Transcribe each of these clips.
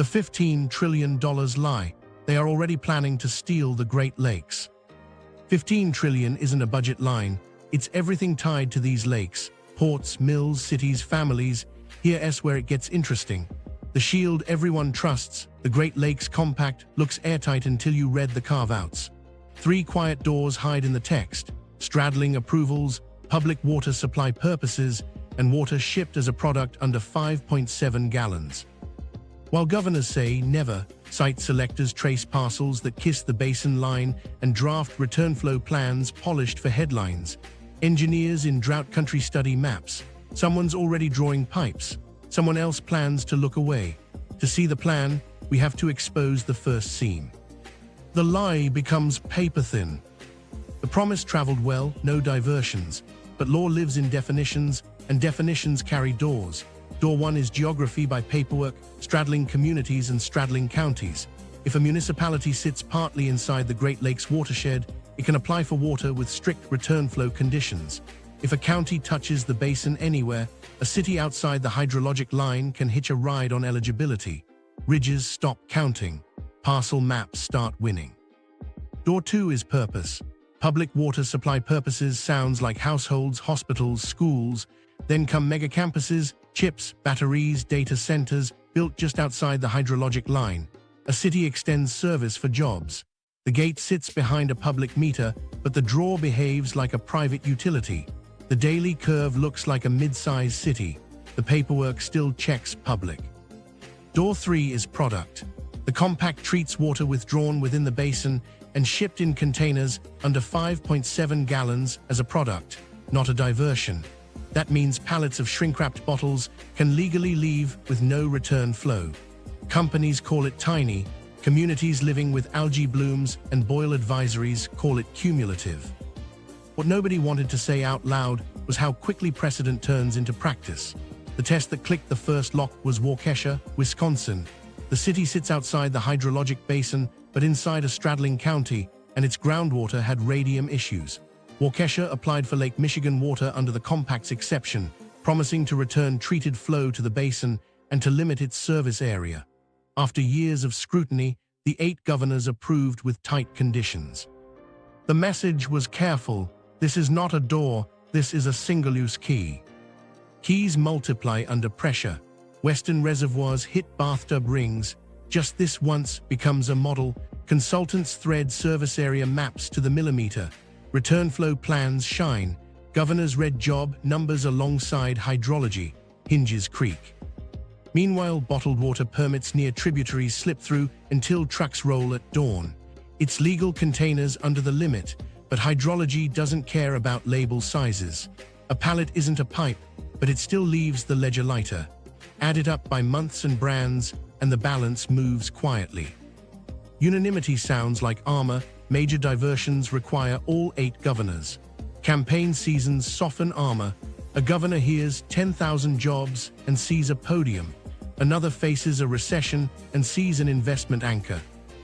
$15 trillion lie. They are already planning to steal the Great Lakes. 15 trillion isn't a budget line. It's everything tied to these lakes. Ports, mills, cities, families. Here's where it gets interesting. The shield everyone trusts, the Great Lakes Compact, looks airtight until you read the carve-outs. 3 quiet doors hide in the text: straddling approvals, public water supply purposes, and water shipped as a product under 5.7 gallons. While governors say never, site selectors trace parcels that kiss the Basin line and draft return flow plans polished for headlines. Engineers in drought country study maps. Someone's already drawing pipes. Someone else plans to look away. To see the plan, we have to expose the first seam. The lie becomes paper-thin. The promise traveled well, no diversions, but law lives in definitions, and definitions carry doors. Door 1 is geography by paperwork, straddling communities and straddling counties. If a municipality sits partly inside the Great Lakes watershed, it can apply for water with strict return flow conditions. If a county touches the basin anywhere, a city outside the hydrologic line can hitch a ride on eligibility. Ridges stop counting. Parcel maps start winning. Door 2 is purpose. Public water supply purposes sounds like households, hospitals, schools. Then come mega campuses, chips, batteries, data centers, built just outside the hydrologic line. A city extends service for jobs. The gate sits behind a public meter, but the draw behaves like a private utility. The daily curve looks like a mid-sized city. The paperwork still checks public. Door 3 is product. The compact treats water withdrawn within the basin and shipped in containers under 5.7 gallons as a product, not a diversion. That means pallets of shrink-wrapped bottles can legally leave with no return flow. Companies call it tiny. Communities living with algae blooms and boil advisories call it cumulative. What nobody wanted to say out loud was how quickly precedent turns into practice. The test that clicked the first lock was Waukesha, Wisconsin. The city sits outside the hydrologic basin, but inside a straddling county, and its groundwater had radium issues. Waukesha applied for Lake Michigan water under the compact's exception, promising to return treated flow to the basin and to limit its service area. After years of scrutiny, the 8 governors approved with tight conditions. The message was careful. This is not a door, this is a single-use key. Keys multiply under pressure. Western reservoirs hit bathtub rings. Just this once becomes a model. Consultants thread service area maps to the millimeter. Return flow plans shine. Governors read job numbers alongside hydrology. Hinges creak. Meanwhile, bottled water permits near tributaries slip through until trucks roll at dawn. It's legal containers under the limit, but hydrology doesn't care about label sizes. A pallet isn't a pipe, but it still leaves the ledger lighter. Add it up by months and brands, and the balance moves quietly. Unanimity sounds like armor. Major diversions require all 8 governors. Campaign seasons soften armor. A governor hears 10,000 jobs and sees a podium. Another faces a recession and sees an investment anchor.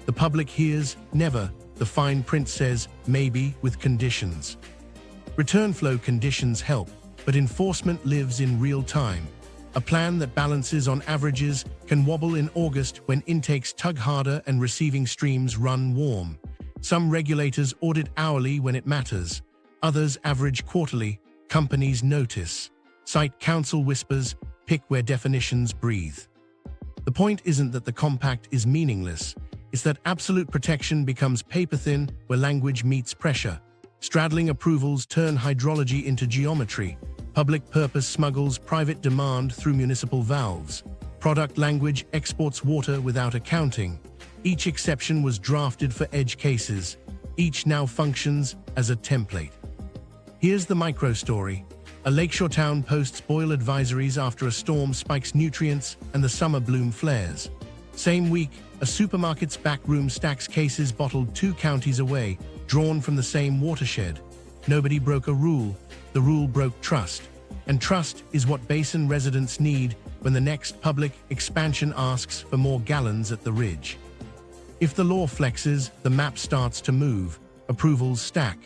The public hears never. The fine print says maybe with conditions. Return flow conditions help, but enforcement lives in real time. A plan that balances on averages can wobble in August when intakes tug harder and receiving streams run warm. Some regulators audit hourly when it matters. Others average quarterly. Companies notice. Site council whispers, pick where definitions breathe. The point isn't that the compact is meaningless. It's that absolute protection becomes paper-thin where language meets pressure. Straddling approvals turn hydrology into geometry. Public purpose smuggles private demand through municipal valves. Product language exports water without accounting. Each exception was drafted for edge cases. Each now functions as a template. Here's the micro-story. A lakeshore town posts boil advisories after a storm spikes nutrients and the summer bloom flares. Same week, a supermarket's back room stacks cases bottled 2 counties away, drawn from the same watershed. Nobody broke a rule. The rule broke trust. And trust is what Basin residents need when the next public expansion asks for more gallons at the ridge. If the law flexes, the map starts to move. Approvals stack.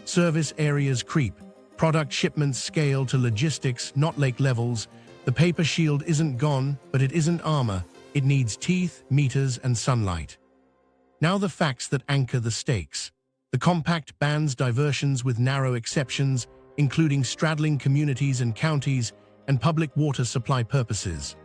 Service areas creep. Product shipments scale to logistics, not lake levels. The paper shield isn't gone, but it isn't armor. It needs teeth, meters, and sunlight. Now the facts that anchor the stakes. The compact bans diversions with narrow exceptions, including straddling communities and counties and public water supply purposes.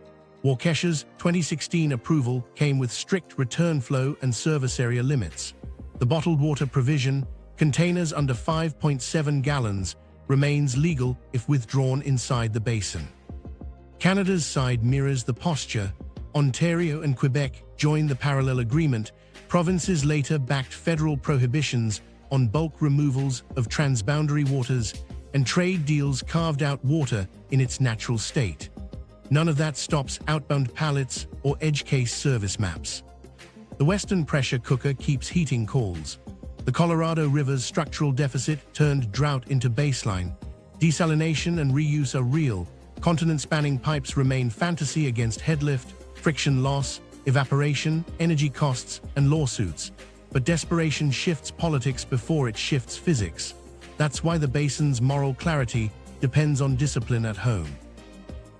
Waukesha's 2016 approval came with strict return flow and service area limits. The bottled water provision, containers under 5.7 gallons, remains legal if withdrawn inside the basin. Canada's side mirrors the posture. Ontario and Quebec joined the parallel agreement. Provinces later backed federal prohibitions on bulk removals of transboundary waters, and trade deals carved out water in its natural state. None of that stops outbound pallets or edge case service maps. The Western pressure cooker keeps heating calls. The Colorado River's structural deficit turned drought into baseline. Desalination and reuse are real. Continent-spanning pipes remain fantasy against headlift, friction loss, evaporation, energy costs, and lawsuits. But desperation shifts politics before it shifts physics. That's why the basin's moral clarity depends on discipline at home.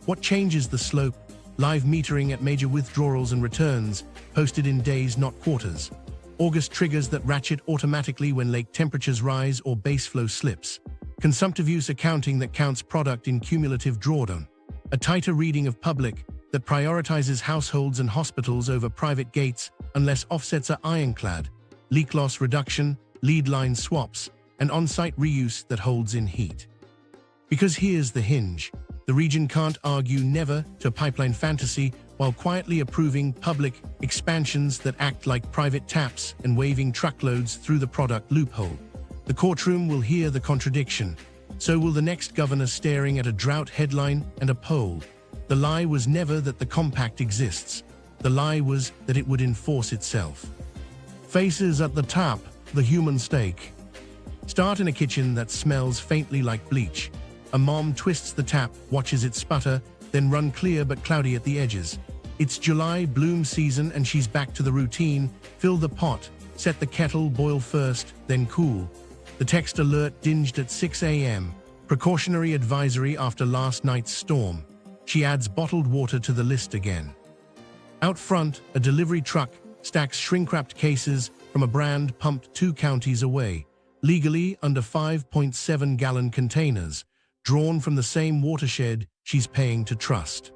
What changes the slope? Live metering at major withdrawals and returns, posted in days, not quarters. August triggers that ratchet automatically when lake temperatures rise or base flow slips. Consumptive use accounting that counts product in cumulative drawdown. A tighter reading of public that prioritizes households and hospitals over private gates unless offsets are ironclad. Leak loss reduction, lead line swaps, and on-site reuse that holds in heat. Because here's the hinge. The region can't argue never to pipeline fantasy while quietly approving public expansions that act like private taps and waving truckloads through the product loophole. The courtroom will hear the contradiction. So will the next governor staring at a drought headline and a poll. The lie was never that the compact exists. The lie was that it would enforce itself. Faces at the top, the human stake. Start in a kitchen that smells faintly like bleach. A mom twists the tap, watches it sputter, then run clear but cloudy at the edges. It's July bloom season and she's back to the routine. Fill the pot, set the kettle, boil first, then cool. The text alert dinged at 6 a.m. Precautionary advisory after last night's storm. She adds bottled water to the list again. Out front, a delivery truck stacks shrink-wrapped cases from a brand pumped 2 counties away, legally under 5.7-gallon containers, drawn from the same watershed she's paying to trust.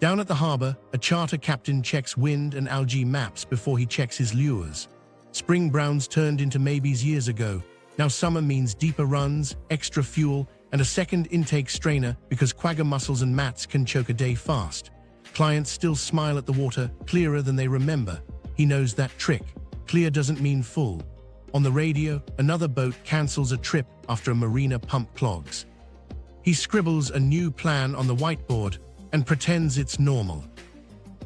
Down at the harbor, a charter captain checks wind and algae maps before he checks his lures. Spring browns turned into maybes years ago. Now summer means deeper runs, extra fuel, and a second intake strainer because quagga mussels and mats can choke a day fast. Clients still smile at the water, clearer than they remember. He knows that trick. Clear doesn't mean full. On the radio, another boat cancels a trip after a marina pump clogs. He scribbles a new plan on the whiteboard and pretends it's normal.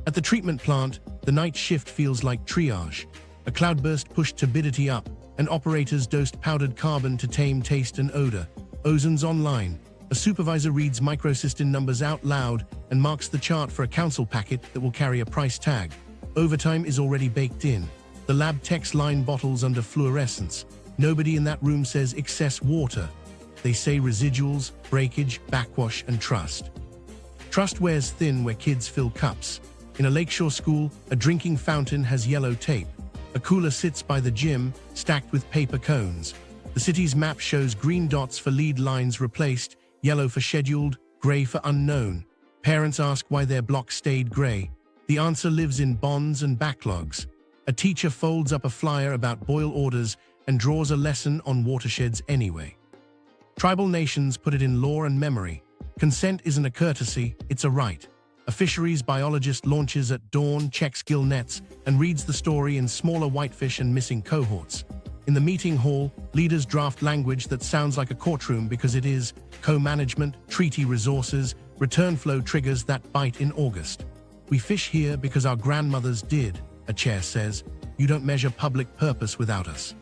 At the treatment plant, the night shift feels like triage. A cloudburst pushed turbidity up, and operators dosed powdered carbon to tame taste and odor. Ozone's online. A supervisor reads microcystin numbers out loud and marks the chart for a council packet that will carry a price tag. Overtime is already baked in. The lab techs line bottles under fluorescence. Nobody in that room says excess water. They say residuals, breakage, backwash, and trust. Trust wears thin where kids fill cups. In a lakeshore school, a drinking fountain has yellow tape. A cooler sits by the gym, stacked with paper cones. The city's map shows green dots for lead lines replaced, yellow for scheduled, gray for unknown. Parents ask why their block stayed gray. The answer lives in bonds and backlogs. A teacher folds up a flyer about boil orders and draws a lesson on watersheds anyway. Tribal nations put it in lore and memory. Consent isn't a courtesy, it's a right. A fisheries biologist launches at dawn, checks gill nets, and reads the story in smaller whitefish and missing cohorts. In the meeting hall, leaders draft language that sounds like a courtroom because it is co-management, treaty resources, return flow triggers that bite in August. We fish here because our grandmothers did, a chair says. You don't measure public purpose without us.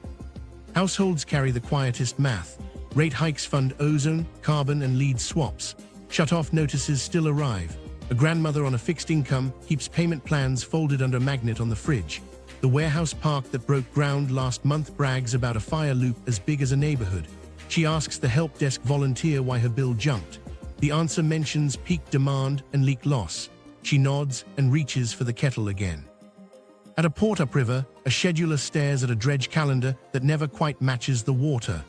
Households carry the quietest math. Rate hikes fund ozone, carbon, and lead swaps. Shut-off notices still arrive. A grandmother on a fixed income keeps payment plans folded under a magnet on the fridge. The warehouse park that broke ground last month brags about a fire loop as big as a neighborhood. She asks the help desk volunteer why her bill jumped. The answer mentions peak demand and leak loss. She nods and reaches for the kettle again. At a port upriver, a scheduler stares at a dredge calendar that never quite matches the water.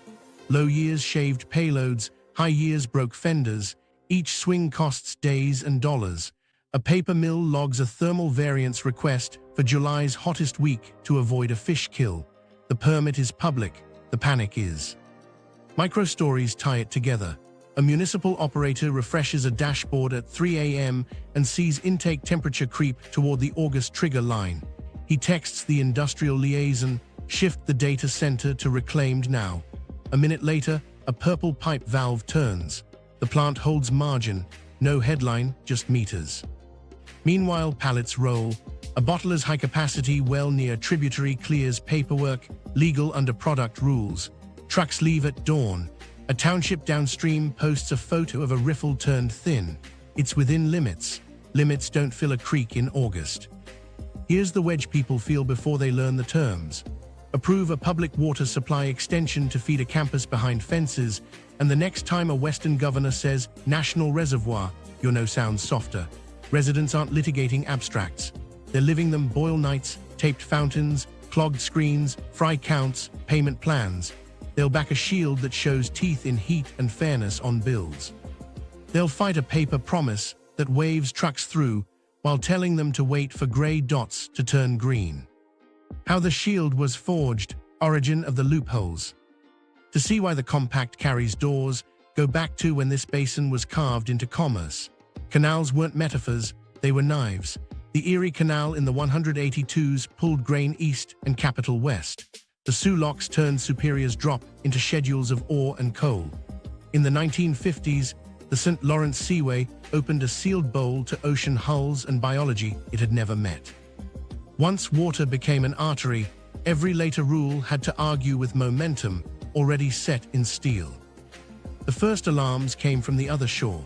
Low years shaved payloads, high years broke fenders. Each swing costs days and dollars. A paper mill logs a thermal variance request for July's hottest week to avoid a fish kill. The permit is public, the panic is. Microstories tie it together. A municipal operator refreshes a dashboard at 3 a.m. and sees intake temperature creep toward the August trigger line. He texts the industrial liaison, shift the data center to reclaimed now. A minute later, a purple pipe valve turns. The plant holds margin, no headline, just meters. Meanwhile, pallets roll. A bottler's high-capacity well near tributary clears paperwork, legal under product rules. Trucks leave at dawn. A township downstream posts a photo of a riffle turned thin. It's within limits. Limits don't fill a creek in August. Here's the wedge people feel before they learn the terms. Approve a public water supply extension to feed a campus behind fences, and the next time a Western governor says, National Reservoir, your no sounds softer. Residents aren't litigating abstracts. They're living them: boil nights, taped fountains, clogged screens, fry counts, payment plans. They'll back a shield that shows teeth in heat and fairness on bills. They'll fight a paper promise that waves trucks through while telling them to wait for gray dots to turn green. How the shield was forged, origin of the loopholes. To see why the compact carries doors, go back to when this basin was carved into commerce. Canals weren't metaphors, they were knives. The Erie Canal in the 182s pulled grain east and capital west. The Sioux locks turned Superior's drop into schedules of ore and coal. In the 1950s, the St. Lawrence Seaway opened a sealed bowl to ocean hulls and biology it had never met. Once water became an artery, every later rule had to argue with momentum already set in steel. The first alarms came from the other shore.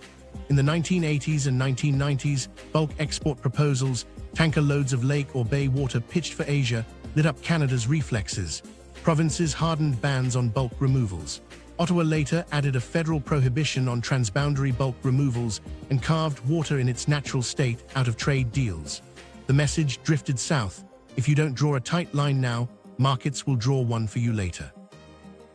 In the 1980s and 1990s, bulk export proposals, tanker loads of lake or bay water pitched for Asia, lit up Canada's reflexes. Provinces hardened bans on bulk removals. Ottawa later added a federal prohibition on transboundary bulk removals and carved water in its natural state out of trade deals. The message drifted south: if you don't draw a tight line now, markets will draw one for you later.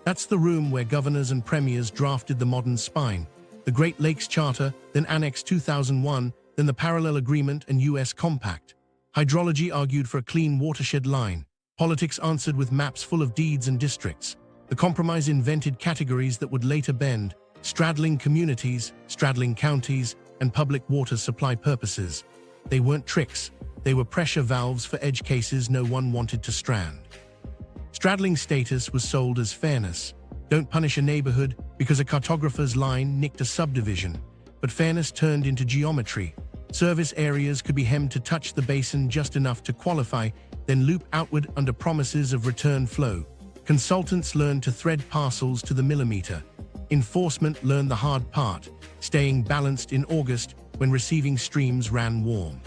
That's the room where governors and premiers drafted the modern spine. The Great Lakes Charter, then Annex 2001, then the Parallel Agreement and U.S. Compact. Hydrology argued for a clean watershed line. Politics answered with maps full of deeds and districts. The compromise invented categories that would later bend: straddling communities, straddling counties, and public water supply purposes. They weren't tricks, they were pressure valves for edge cases no one wanted to strand. Straddling status was sold as fairness. Don't punish a neighborhood because a cartographer's line nicked a subdivision. But fairness turned into geometry. Service areas could be hemmed to touch the basin just enough to qualify, then loop outward under promises of return flow. Consultants learned to thread parcels to the millimeter. Enforcement learned the hard part, staying balanced in August when receiving streams ran warm.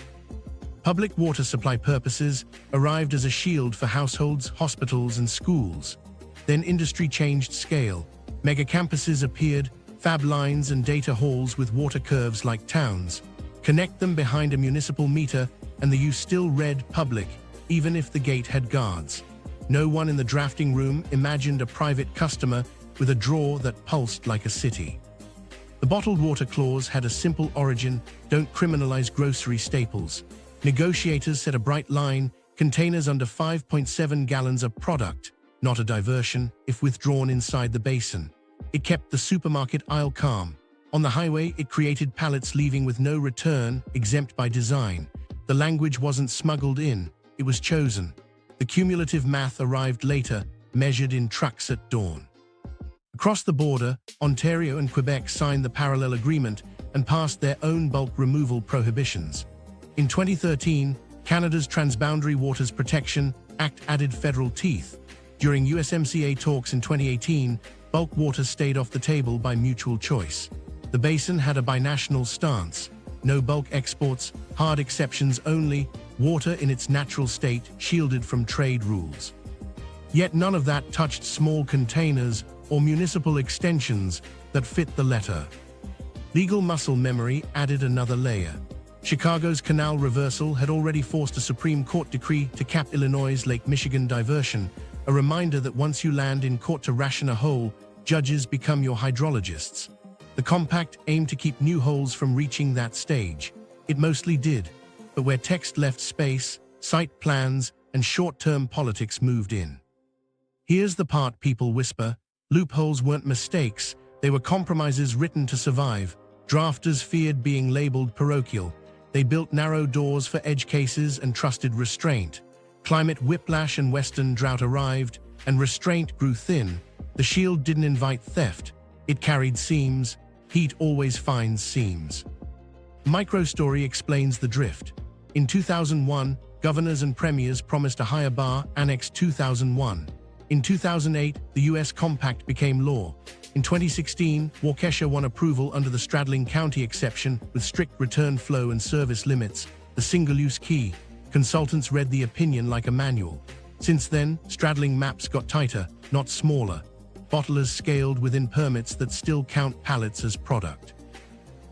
Public water supply purposes arrived as a shield for households, hospitals, and schools. Then industry changed scale. Mega campuses appeared, fab lines and data halls with water curves like towns. Connect them behind a municipal meter and the use still read public, even if the gate had guards. No one in the drafting room imagined a private customer with a drawer that pulsed like a city. The bottled water clause had a simple origin: don't criminalize grocery staples. Negotiators set a bright line: containers under 5.7 gallons of product, not a diversion, if withdrawn inside the basin. It kept the supermarket aisle calm. On the highway, it created pallets leaving with no return, exempt by design. The language wasn't smuggled in, it was chosen. The cumulative math arrived later, measured in trucks at dawn. Across the border, Ontario and Quebec signed the Parallel Agreement and passed their own bulk removal prohibitions. In 2013, Canada's Transboundary Waters Protection Act added federal teeth. During USMCA talks in 2018, bulk water stayed off the table by mutual choice. The basin had a binational stance: no bulk exports, hard exceptions only, water in its natural state shielded from trade rules. Yet none of that touched small containers or municipal extensions that fit the letter. Legal muscle memory added another layer. Chicago's Canal reversal had already forced a Supreme Court decree to cap Illinois' Lake Michigan diversion, a reminder that once you land in court to ration a hole, judges become your hydrologists. The compact aimed to keep new holes from reaching that stage. It mostly did, but where text left space, site plans, and short-term politics moved in. Here's the part people whisper: loopholes weren't mistakes, they were compromises written to survive. Drafters feared being labeled parochial. They built narrow doors for edge cases and trusted restraint. Climate whiplash and western drought arrived, and restraint grew thin. The shield didn't invite theft. It carried seams. Heat always finds seams. Microstory explains the drift. In 2001, governors and premiers promised a higher bar, Annex 2001. In 2008, the U.S. Compact became law. In 2016, Waukesha won approval under the straddling county exception with strict return flow and service limits, the single-use key. Consultants read the opinion like a manual. Since then, straddling maps got tighter, not smaller. Bottlers scaled within permits that still count pallets as product.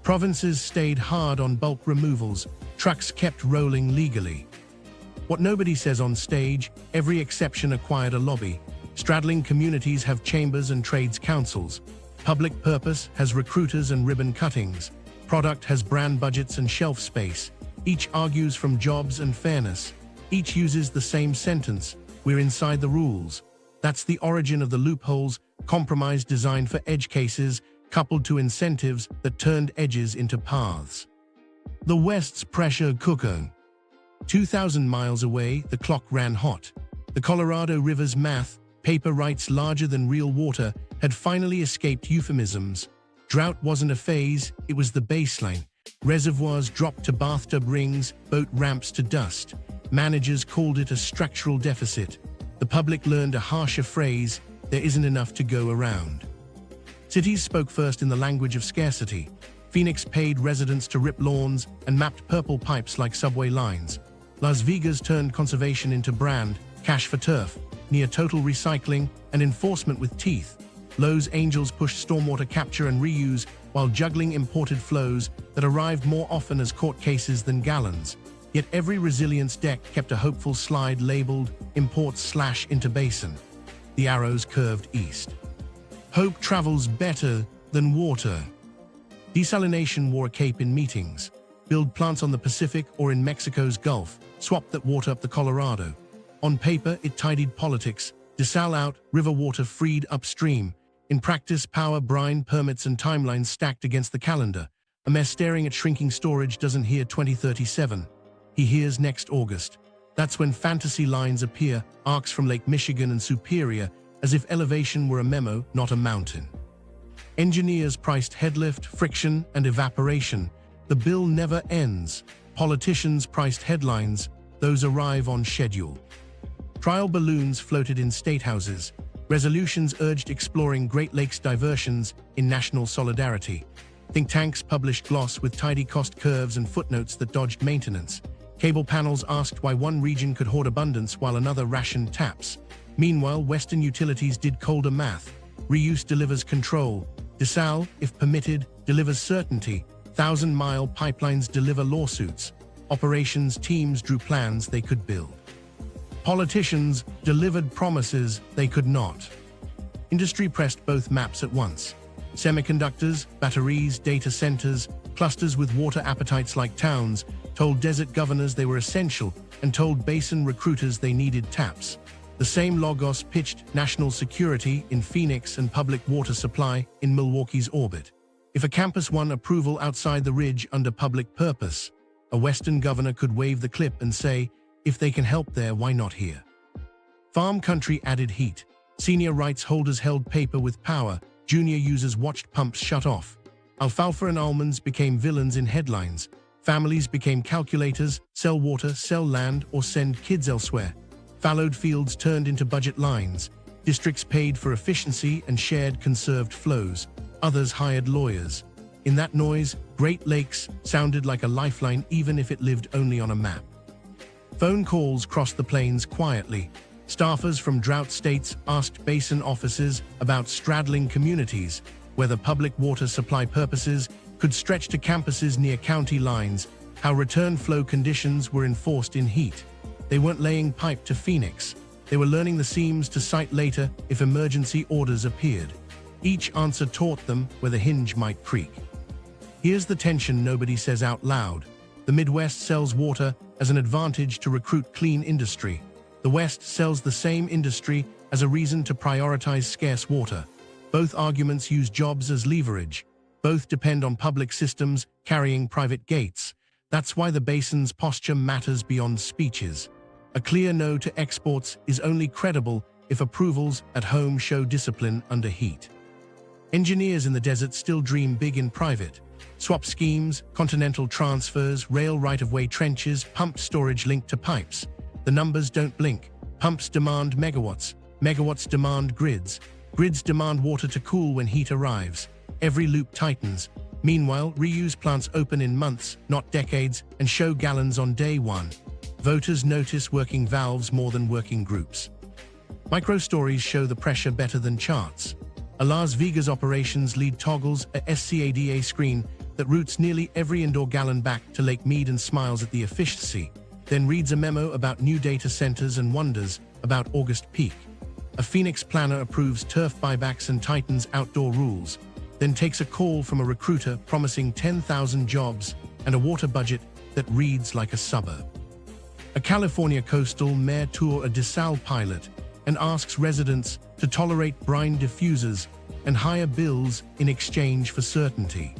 Provinces stayed hard on bulk removals. Trucks kept rolling legally. What nobody says on stage, every exception acquired a lobby. Straddling communities have chambers and trades councils. Public purpose has recruiters and ribbon cuttings. Product has brand budgets and shelf space. Each argues from jobs and fairness. Each uses the same sentence: we're inside the rules. That's the origin of the loopholes, compromise designed for edge cases, coupled to incentives that turned edges into paths. The West's pressure cooker. 2,000 miles away, the clock ran hot. The Colorado River's math, paper rights larger than real water, had finally escaped euphemisms. Drought wasn't a phase, it was the baseline. Reservoirs dropped to bathtub rings, boat ramps to dust. Managers called it a structural deficit. The public learned a harsher phrase: there isn't enough to go around. Cities spoke first in the language of scarcity. Phoenix paid residents to rip lawns and mapped purple pipes like subway lines. Las Vegas turned conservation into brand, cash for turf, near total recycling, and enforcement with teeth. Los Angeles pushed stormwater capture and reuse while juggling imported flows that arrived more often as court cases than gallons. Yet every resilience deck kept a hopeful slide labeled "Import/into Basin." The arrows curved east. Hope travels better than water. Desalination wore a cape in meetings. Build plants on the Pacific or in Mexico's Gulf. Swap that water up the Colorado. On paper, it tidied politics. Desal out, river water freed upstream. In practice, power, brine, permits, and timelines stacked against the calendar. A mess staring at shrinking storage doesn't hear 2037. He hears next August. That's when fantasy lines appear, arcs from Lake Michigan and Superior, as if elevation were a memo, not a mountain. Engineers priced headlift, friction, and evaporation. The bill never ends. Politicians priced headlines. Those arrive on schedule. Trial balloons floated in statehouses. Resolutions urged exploring Great Lakes diversions in national solidarity. Think tanks published gloss with tidy cost curves and footnotes that dodged maintenance. Cable panels asked why one region could hoard abundance while another rationed taps. Meanwhile, Western utilities did colder math. Reuse delivers control. Desal, if permitted, delivers certainty. 1,000-mile pipelines deliver lawsuits. Operations teams drew plans they could build. Politicians delivered promises they could not. Industry pressed both maps at once. Semiconductors, batteries, data centers, clusters with water appetites like towns, told desert governors they were essential and told basin recruiters they needed taps. The same logos pitched national security in Phoenix and public water supply in Milwaukee's orbit. If a campus won approval outside the ridge under public purpose, a Western governor could wave the clip and say, if they can help there, why not here? Farm country added heat. Senior rights holders held paper with power. Junior users watched pumps shut off. Alfalfa and almonds became villains in headlines. Families became calculators, sell water, sell land, or send kids elsewhere. Fallowed fields turned into budget lines. Districts paid for efficiency and shared conserved flows. Others hired lawyers. In that noise, Great Lakes sounded like a lifeline even if it lived only on a map. Phone calls crossed the plains quietly. Staffers from drought states asked basin officers about straddling communities, whether public water supply purposes could stretch to campuses near county lines. how return flow conditions were enforced in heat. They weren't laying pipe to Phoenix. They were learning the seams to site later if emergency orders appeared. Each answer taught them where the hinge might creak. Here's the tension nobody says out loud. The Midwest sells water as an advantage to recruit clean industry. The West sells the same industry as a reason to prioritize scarce water. Both arguments use jobs as leverage. Both depend on public systems carrying private gates. That's why the basin's posture matters beyond speeches. A clear no to exports is only credible if approvals at home show discipline under heat. Engineers in the desert still dream big in private. Swap schemes, continental transfers, rail right-of-way trenches, pumped storage linked to pipes. The numbers don't blink. Pumps demand megawatts. Megawatts demand grids. Grids demand water to cool when heat arrives. Every loop tightens. Meanwhile, reuse plants open in months, not decades, and show gallons on day one. Voters notice working valves more than working groups. Microstories show the pressure better than charts. A Las Vegas operations lead toggles a SCADA screen that routes nearly every indoor gallon back to Lake Mead and smiles at the efficiency, then reads a memo about new data centers and wonders about August peak. A Phoenix planner approves turf buybacks and tightens outdoor rules, then takes a call from a recruiter promising 10,000 jobs and a water budget that reads like a suburb. A California coastal mayor tours a DeSalle pilot and asks residents to tolerate brine diffusers and higher bills in exchange for certainty.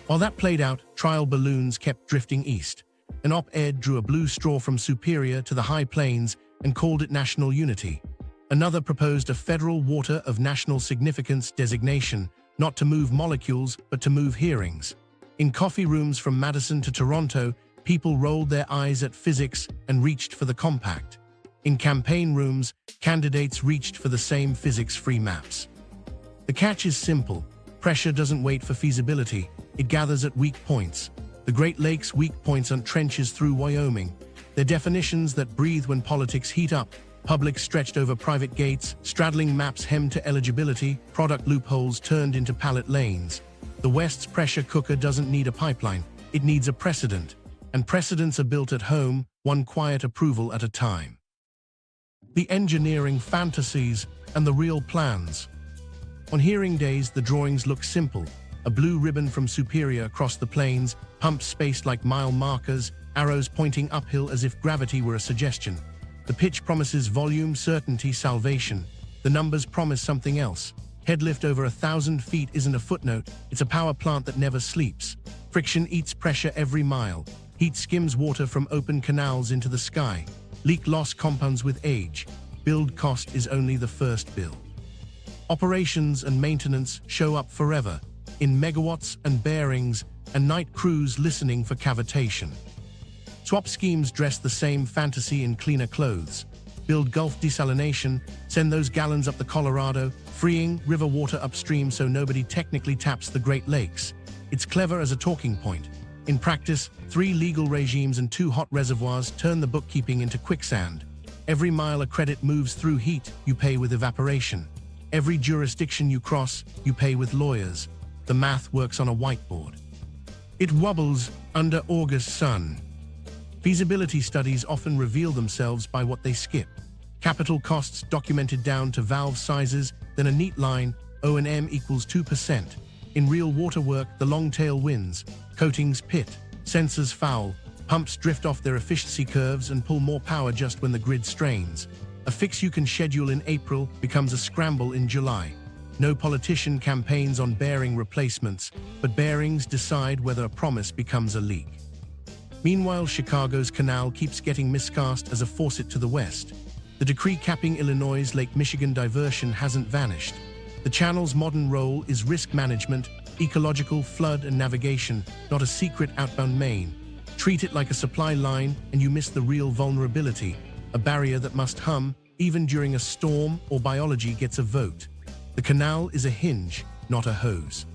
While that played out, trial balloons kept drifting east. An op-ed drew a blue straw from Superior to the High Plains and called it national unity. Another proposed a federal water of national significance designation, not to move molecules, but to move hearings. In coffee rooms from Madison to Toronto, people rolled their eyes at physics and reached for the compact. In campaign rooms, candidates reached for the same physics-free maps. The catch is simple. Pressure doesn't wait for feasibility. It gathers at weak points. The Great Lakes' weak points aren't trenches through Wyoming. They're definitions that breathe when politics heat up. Public stretched over private gates, straddling maps hemmed to eligibility, product loopholes turned into pallet lanes. The West's pressure cooker doesn't need a pipeline. It needs a precedent. And precedents are built at home, one quiet approval at a time. The engineering fantasies and the real plans. On hearing days, the drawings look simple. A blue ribbon from Superior across the plains, pumps spaced like mile markers, arrows pointing uphill as if gravity were a suggestion. The pitch promises volume, certainty, salvation. The numbers promise something else. Headlift over 1,000 feet isn't a footnote, it's a power plant that never sleeps. Friction eats pressure every mile. Heat skims water from open canals into the sky. Leak loss compounds with age. Build cost is only the first bill. Operations and maintenance show up forever, in megawatts and bearings, and night crews listening for cavitation. Swap schemes dress the same fantasy in cleaner clothes. Build Gulf desalination, send those gallons up the Colorado, freeing river water upstream so nobody technically taps the Great Lakes. It's clever as a talking point. In practice, 3 legal regimes and 2 hot reservoirs turn the bookkeeping into quicksand. Every mile a credit moves through heat, you pay with evaporation. Every jurisdiction you cross, you pay with lawyers. The math works on a whiteboard. It wobbles under August sun. Feasibility studies often reveal themselves by what they skip. Capital costs documented down to valve sizes, then a neat line, O&M equals 2%. In real water work, the long tail wins. Coatings pit, sensors foul, pumps drift off their efficiency curves and pull more power just when the grid strains. A fix you can schedule in April becomes a scramble in July. No politician campaigns on bearing replacements, but bearings decide whether a promise becomes a leak. Meanwhile, Chicago's Canal keeps getting miscast as a faucet to the west. The decree capping Illinois' Lake Michigan diversion hasn't vanished. The channel's modern role is risk management, ecological flood and navigation, not a secret outbound main. Treat it like a supply line and you miss the real vulnerability, a barrier that must hum even during a storm or biology gets a vote. The canal is a hinge, not a hose.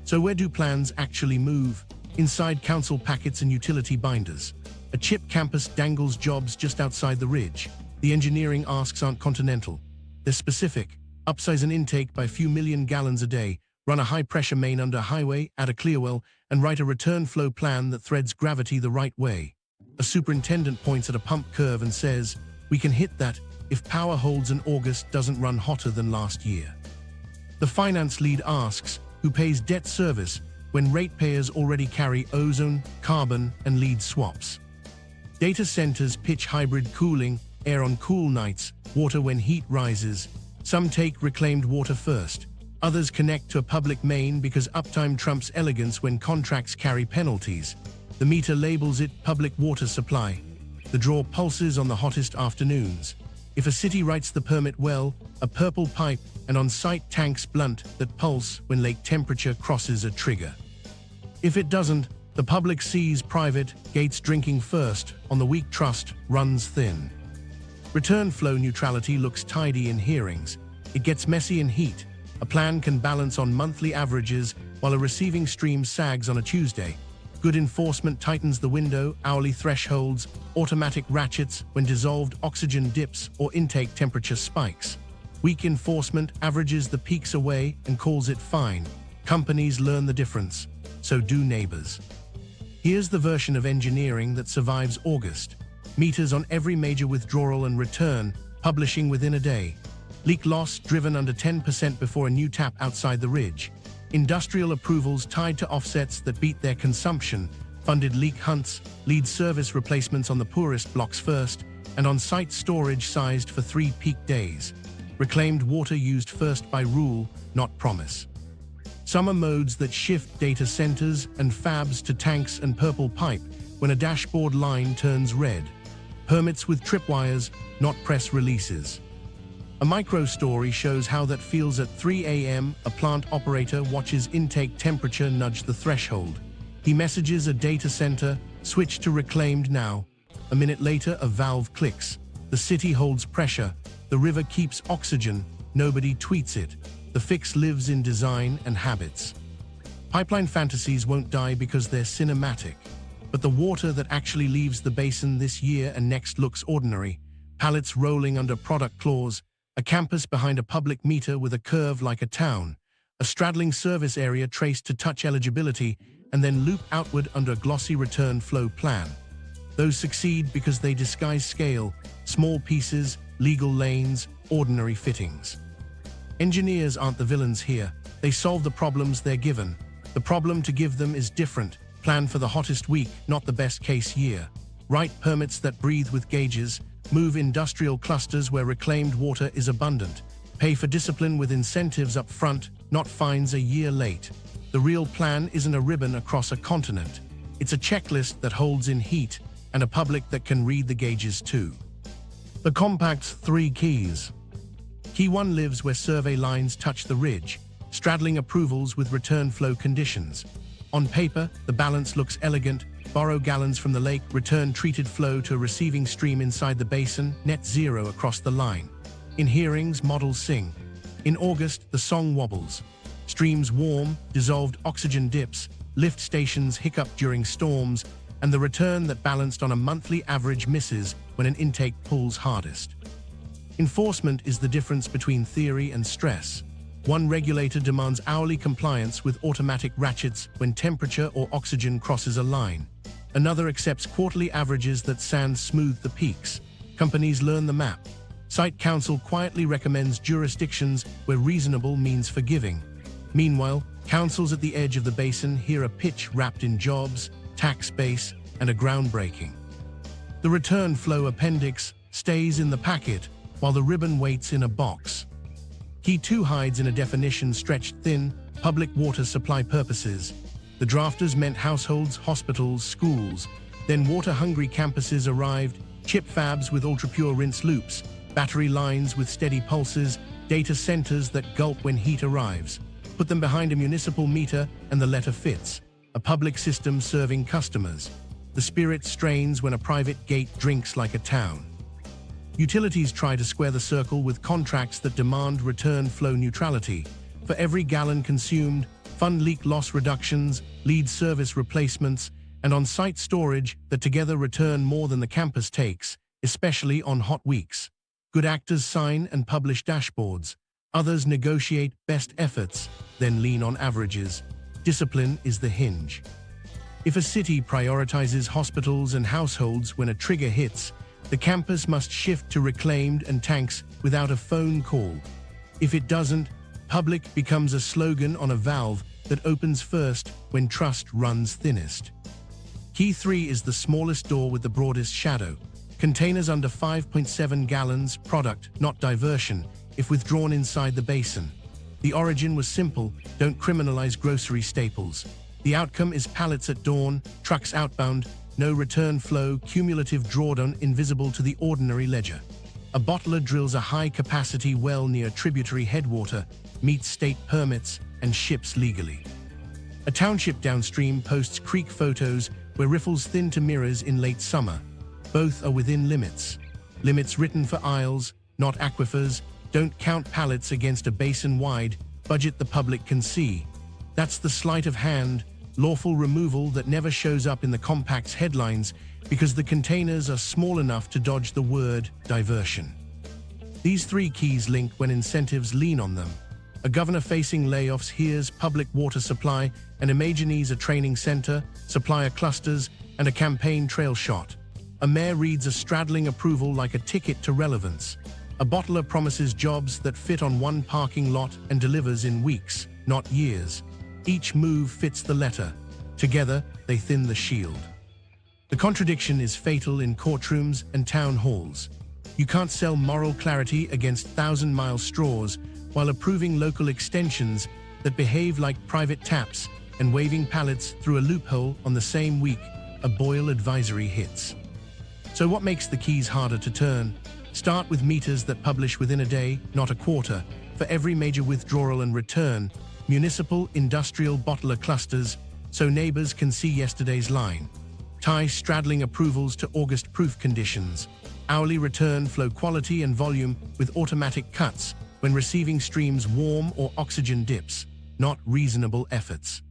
So where do plans actually move? Inside council packets and utility binders. A chip campus dangles jobs just outside the ridge. The engineering asks aren't continental. They're specific. Upsize an intake by a few million gallons a day, run a high-pressure main under a highway, add a clear well, and write a return flow plan that threads gravity the right way. A superintendent points at a pump curve and says, "We can hit that if power holds and August doesn't run hotter than last year." The finance lead asks, who pays debt service when ratepayers already carry ozone, carbon, and lead swaps? Data centers pitch hybrid cooling, air on cool nights, water when heat rises. Some take reclaimed water first. Others connect to a public main because uptime trumps elegance when contracts carry penalties. The meter labels it public water supply. The draw pulses on the hottest afternoons. If a city writes the permit well, a purple pipe and on-site tanks blunt that pulse when lake temperature crosses a trigger. If it doesn't, the public sees private, gates drinking first, on the weak trust runs thin. Return flow neutrality looks tidy in hearings. It gets messy in heat. A plan can balance on monthly averages while a receiving stream sags on a Tuesday. Good enforcement tightens the window, hourly thresholds, automatic ratchets when dissolved oxygen dips or intake temperature spikes. Weak enforcement averages the peaks away and calls it fine. Companies learn the difference. So do neighbors. Here's the version of engineering that survives August. Meters on every major withdrawal and return, publishing within a day. Leak loss driven under 10% before a new tap outside the ridge. Industrial approvals tied to offsets that beat their consumption. Funded leak hunts, lead service replacements on the poorest blocks first, and on-site storage sized for 3 peak days. Reclaimed water used first by rule, not promise. Summer modes that shift data centers and fabs to tanks and purple pipe when a dashboard line turns red. Permits with tripwires, not press releases. A micro story shows how that feels at 3 a.m. A plant operator watches intake temperature nudge the threshold. He messages a data center, switch to reclaimed now. A minute later, a valve clicks. The city holds pressure. The river keeps oxygen. Nobody tweets it. The fix lives in design and habits. Pipeline fantasies won't die because they're cinematic. But the water that actually leaves the basin this year and next looks ordinary. Pallets rolling under product clause. A campus behind a public meter with a curve like a town. A straddling service area traced to touch eligibility and then loop outward under a glossy return flow plan. Those succeed because they disguise scale, small pieces, legal lanes, ordinary fittings. Engineers aren't the villains here. They solve the problems they're given. The problem to give them is different. Plan for the hottest week, not the best case year. Write permits that breathe with gauges. Move industrial clusters where reclaimed water is abundant. Pay for discipline with incentives up front, not fines a year late. The real plan isn't a ribbon across a continent. It's a checklist that holds in heat and a public that can read the gauges too. The compact's 3 keys. Key 1 lives where survey lines touch the ridge, straddling approvals with return flow conditions. On paper, the balance looks elegant. Borrow gallons from the lake, return treated flow to a receiving stream inside the basin, net zero across the line. In hearings, models sing. In August, the song wobbles. Streams warm, dissolved oxygen dips, lift stations hiccup during storms, and the return that balanced on a monthly average misses when an intake pulls hardest. Enforcement is the difference between theory and stress. One regulator demands hourly compliance with automatic ratchets when temperature or oxygen crosses a line. Another accepts quarterly averages that sand smooth the peaks. Companies learn the map. Site council quietly recommends jurisdictions where reasonable means forgiving. Meanwhile, councils at the edge of the basin hear a pitch wrapped in jobs, tax base, and a groundbreaking. The return flow appendix stays in the packet while the ribbon waits in a box. Key 2 hides in a definition stretched thin, public water supply purposes. The drafters meant households, hospitals, schools. Then water-hungry campuses arrived, chip fabs with ultra-pure rinse loops, battery lines with steady pulses, data centers that gulp when heat arrives. Put them behind a municipal meter and the letter fits. A public system serving customers. The spirit strains when a private gate drinks like a town. Utilities try to square the circle with contracts that demand return flow neutrality. For every gallon consumed, fund leak loss reductions, lead service replacements, and on-site storage that together return more than the campus takes, especially on hot weeks. Good actors sign and publish dashboards. Others negotiate best efforts, then lean on averages. Discipline is the hinge. If a city prioritizes hospitals and households when a trigger hits, the campus must shift to reclaimed and tanks without a phone call. If it doesn't, public becomes a slogan on a valve that opens first when trust runs thinnest. Key 3 is the smallest door with the broadest shadow. Containers under 5.7 gallons, product, not diversion, if withdrawn inside the basin. The origin was simple: don't criminalize grocery staples. The outcome is pallets at dawn, trucks outbound, no return flow, cumulative drawdown invisible to the ordinary ledger. A bottler drills a high-capacity well near tributary headwater, meets state permits, and ships legally. A township downstream posts creek photos where riffles thin to mirrors in late summer. Both are within limits. Limits written for aisles, not aquifers. Don't count pallets against a basin-wide budget the public can see. That's the sleight of hand, lawful removal that never shows up in the compact's headlines because the containers are small enough to dodge the word diversion. These 3 keys link when incentives lean on them. A governor facing layoffs hears public water supply and imagines a training center, supplier clusters, and a campaign trail shot. A mayor reads a straddling approval like a ticket to relevance. A bottler promises jobs that fit on one parking lot and delivers in weeks, not years. Each move fits the letter. Together, they thin the shield. The contradiction is fatal in courtrooms and town halls. You can't sell moral clarity against thousand-mile straws while approving local extensions that behave like private taps and waving pallets through a loophole on the same week a Boyle advisory hits. So what makes the keys harder to turn? Start with meters that publish within a day, not a quarter, for every major withdrawal and return. Municipal, industrial bottler clusters, so neighbors can see yesterday's line. Tie straddling approvals to August proof conditions. Hourly return flow quality and volume with automatic cuts when receiving streams warm or oxygen dips, not reasonable efforts.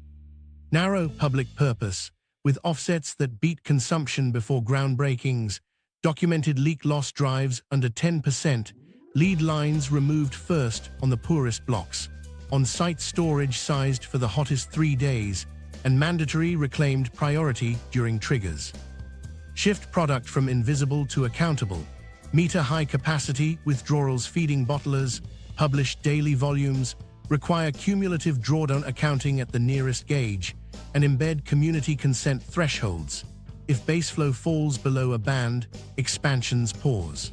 Narrow public purpose, with offsets that beat consumption before groundbreakings, documented leak loss drives under 10%, lead lines removed first on the poorest blocks, on-site storage sized for the hottest 3 days, and mandatory reclaimed priority during triggers. Shift product from invisible to accountable. Meter high capacity withdrawals feeding bottlers, publish daily volumes, require cumulative drawdown accounting at the nearest gauge, and embed community consent thresholds. If base flow falls below a band, expansions pause.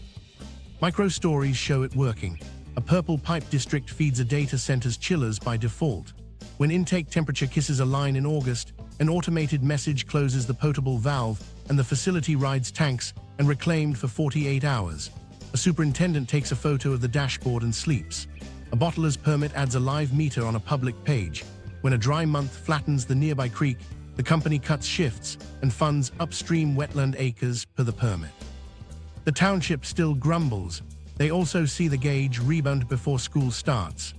Micro-stories show it working. A purple pipe district feeds a data center's chillers by default. When intake temperature kisses a line in August, an automated message closes the potable valve and the facility rides tanks and reclaimed for 48 hours. A superintendent takes a photo of the dashboard and sleeps. A bottler's permit adds a live meter on a public page. When a dry month flattens the nearby creek, the company cuts shifts and funds upstream wetland acres per the permit. The township still grumbles. They also see the gauge rebound before school starts.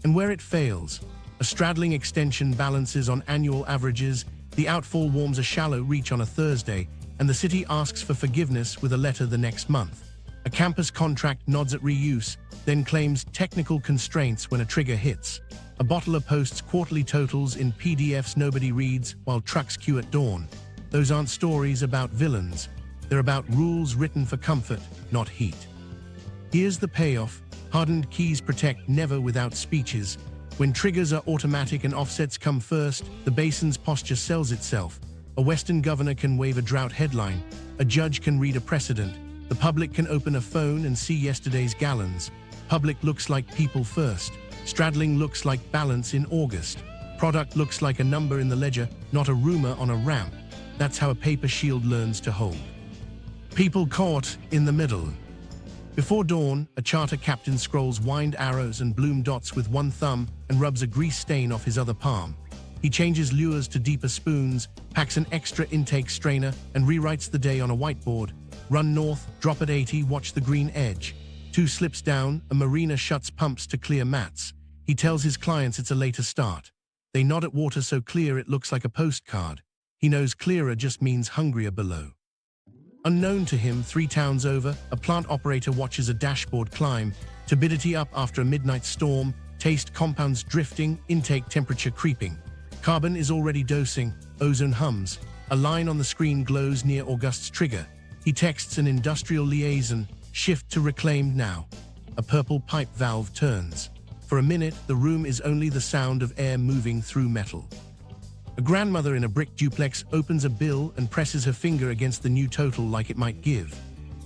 And where it fails, a straddling extension balances on annual averages, the outfall warms a shallow reach on a Thursday, and the city asks for forgiveness with a letter the next month. A campus contract nods at reuse, then claims technical constraints when a trigger hits. A bottler posts quarterly totals in PDFs nobody reads while trucks queue at dawn. Those aren't stories about villains. They're about rules written for comfort, not heat. Here's the payoff. Hardened keys protect never without speeches. When triggers are automatic and offsets come first, the basin's posture sells itself. A Western governor can wave a drought headline. A judge can read a precedent. The public can open a phone and see yesterday's gallons. Public looks like people first. Straddling looks like balance in August. Product looks like a number in the ledger, not a rumor on a ramp. That's how a paper shield learns to hold. People caught in the middle. Before dawn, a charter captain scrolls wind arrows and bloom dots with one thumb and rubs a grease stain off his other palm. He changes lures to deeper spoons, packs an extra intake strainer, and rewrites the day on a whiteboard. Run north, drop at 80, watch the green edge. 2 slips down, a marina shuts pumps to clear mats. He tells his clients it's a later start. They nod at water so clear it looks like a postcard. He knows clearer just means hungrier below. Unknown to him, 3 towns over, a plant operator watches a dashboard climb, turbidity up after a midnight storm, taste compounds drifting, intake temperature creeping. Carbon is already dosing, ozone hums. A line on the screen glows near August's trigger. He texts an industrial liaison, shift to reclaimed now. A purple pipe valve turns. For a minute, the room is only the sound of air moving through metal. A grandmother in a brick duplex opens a bill and presses her finger against the new total like it might give.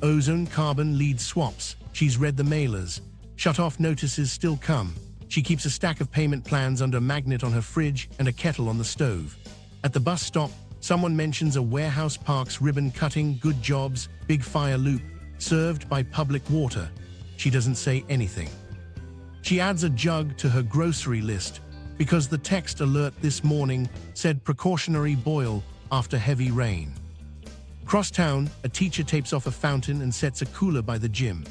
Ozone, carbon, lead swaps. She's read the mailers. Shut-off notices still come. She keeps a stack of payment plans under a magnet on her fridge and a kettle on the stove. At the bus stop, someone mentions a warehouse parks ribbon cutting, good jobs, big fire loop, served by public water. She doesn't say anything. She adds a jug to her grocery list because the text alert this morning said precautionary boil after heavy rain. Crosstown, a teacher tapes off a fountain and sets a cooler by the gym.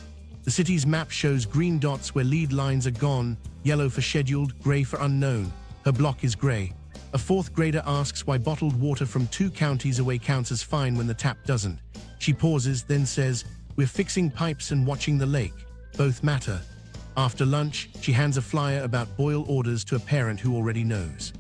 The city's map shows green dots where lead lines are gone, yellow for scheduled, gray for unknown. Her block is gray. A fourth grader asks why bottled water from 2 counties away counts as fine when the tap doesn't. She pauses, then says, "We're fixing pipes and watching the lake. Both matter." After lunch, she hands a flyer about boil orders to a parent who already knows.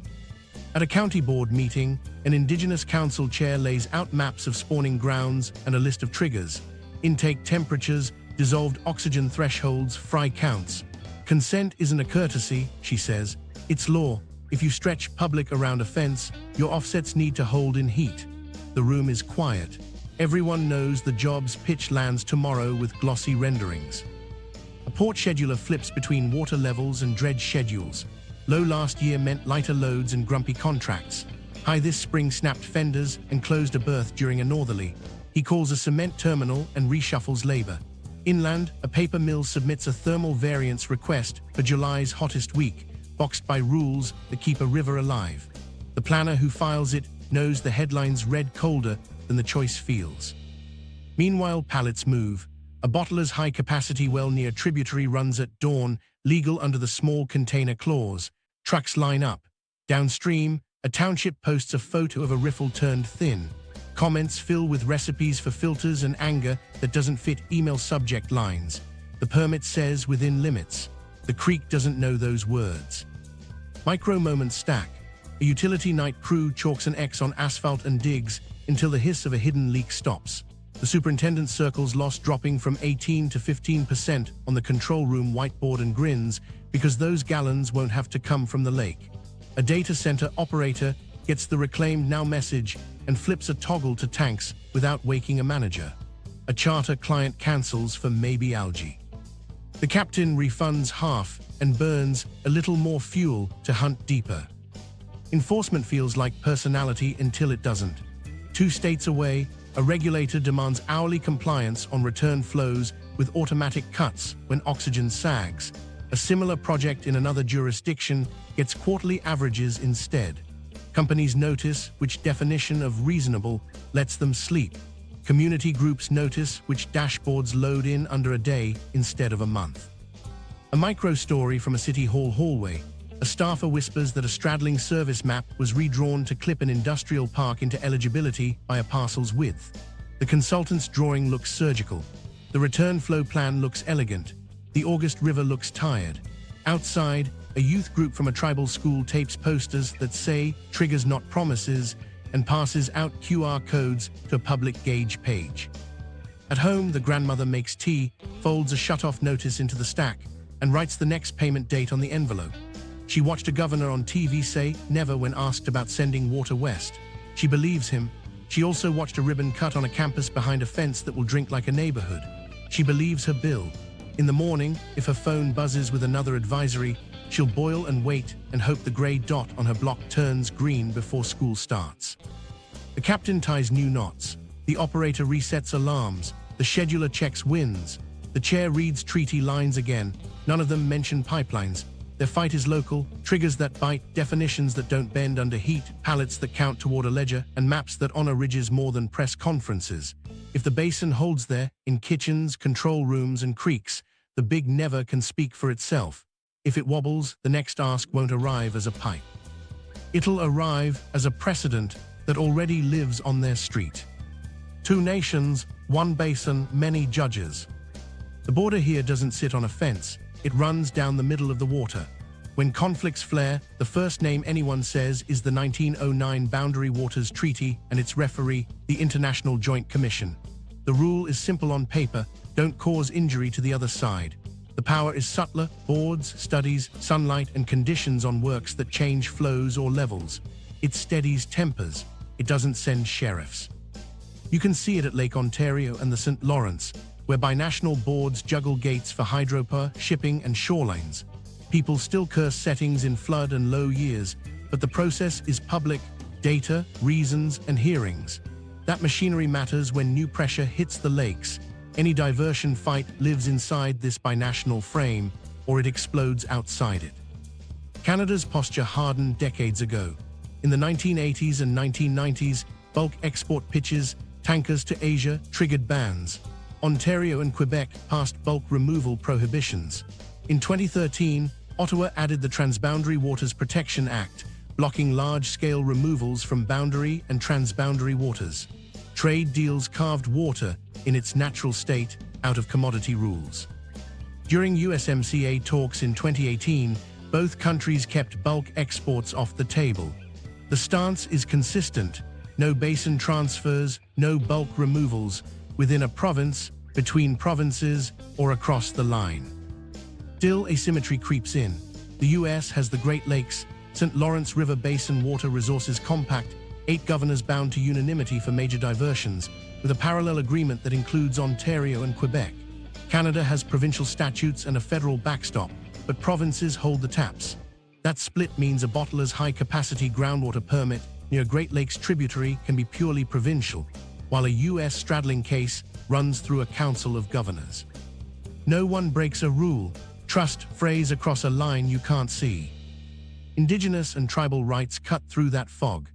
At a county board meeting, an Indigenous council chair lays out maps of spawning grounds and a list of triggers. Intake temperatures, dissolved oxygen thresholds, fry counts. Consent isn't a courtesy, she says. It's law. If you stretch public around a fence, your offsets need to hold in heat. The room is quiet. Everyone knows the job's pitch lands tomorrow with glossy renderings. A port scheduler flips between water levels and dredge schedules. Low last year meant lighter loads and grumpy contracts. High this spring snapped fenders and closed a berth during a northerly. He calls a cement terminal and reshuffles labor. Inland, a paper mill submits a thermal variance request for July's hottest week, boxed by rules that keep a river alive. The planner who files it knows the headlines read colder than the choice feels. Meanwhile, pallets move. A bottler's high-capacity well near tributary runs at dawn, legal under the small container clause. Trucks line up. Downstream, a township posts a photo of a riffle turned thin. Comments fill with recipes for filters and anger that doesn't fit email subject lines. The permit says within limits. The creek doesn't know those words. Micro moments stack. A utility night crew chalks an X on asphalt and digs until the hiss of a hidden leak stops. The superintendent circles loss dropping from 18 to 15% on the control room whiteboard and grins because those gallons won't have to come from the lake. A data center operator gets the reclaimed now message and flips a toggle to tanks without waking a manager. A charter client cancels for maybe algae. The captain refunds half and burns a little more fuel to hunt deeper. Enforcement feels like personality until it doesn't. 2 states away, a regulator demands hourly compliance on return flows with automatic cuts when oxygen sags. A similar project in another jurisdiction gets quarterly averages instead. Companies notice which definition of reasonable lets them sleep. Community groups notice which dashboards load in under a day instead of a month. A micro story from a city hall hallway. A staffer whispers that a straddling service map was redrawn to clip an industrial park into eligibility by a parcel's width. The consultant's drawing looks surgical. The return flow plan looks elegant. The August River looks tired. Outside, a youth group from a tribal school tapes posters that say "Triggers not promises" and passes out QR codes to a public gauge page. At home, the grandmother makes tea, folds a shut-off notice into the stack, and writes the next payment date on the envelope. She watched a governor on TV say never when asked about sending water west. She believes him. She also watched a ribbon cut on a campus behind a fence that will drink like a neighborhood. She believes her bill. In the morning, if her phone buzzes with another advisory, she'll boil and wait and hope the gray dot on her block turns green before school starts. The captain ties new knots. The operator resets alarms. The scheduler checks winds. The chair reads treaty lines again. None of them mention pipelines. Their fight is local, triggers that bite, definitions that don't bend under heat, pallets that count toward a ledger, and maps that honor ridges more than press conferences. If the basin holds there, in kitchens, control rooms, and creeks, the big never can speak for itself. If it wobbles, the next ask won't arrive as a pipe. It'll arrive as a precedent that already lives on their street. 2 nations, 1 basin, many judges. The border here doesn't sit on a fence. It runs down the middle of the water. When conflicts flare, the first name anyone says is the 1909 Boundary Waters Treaty and its referee, the International Joint Commission. The rule is simple on paper: don't cause injury to the other side. The power is subtler: boards, studies, sunlight, and conditions on works that change flows or levels. It steadies tempers. It doesn't send sheriffs. You can see it at Lake Ontario and the St. Lawrence, where binational boards juggle gates for hydropower, shipping, and shorelines. People still curse settings in flood and low years, but the process is public: data, reasons, and hearings. That machinery matters when new pressure hits the lakes. Any diversion fight lives inside this binational frame, or it explodes outside it. Canada's posture hardened decades ago. In the 1980s and 1990s, bulk export pitches, tankers to Asia, triggered bans. Ontario and Quebec passed bulk removal prohibitions. In 2013, Ottawa added the Transboundary Waters Protection Act, blocking large-scale removals from boundary and transboundary waters. Trade deals carved water in its natural state out of commodity rules. During USMCA talks in 2018, both countries kept bulk exports off the table. The stance is consistent: no basin transfers, no bulk removals within a province, between provinces, or across the line. Still, asymmetry creeps in. The U.S. has the Great Lakes, St. Lawrence River Basin Water Resources Compact, 8 governors bound to unanimity for major diversions, with a parallel agreement that includes Ontario and Quebec. Canada has provincial statutes and a federal backstop, but provinces hold the taps. That split means a bottler's high-capacity groundwater permit near Great Lakes tributary can be purely provincial, while a U.S. straddling case runs through a council of governors. No one breaks a rule. Trust phrase across a line you can't see. Indigenous and tribal rights cut through that fog.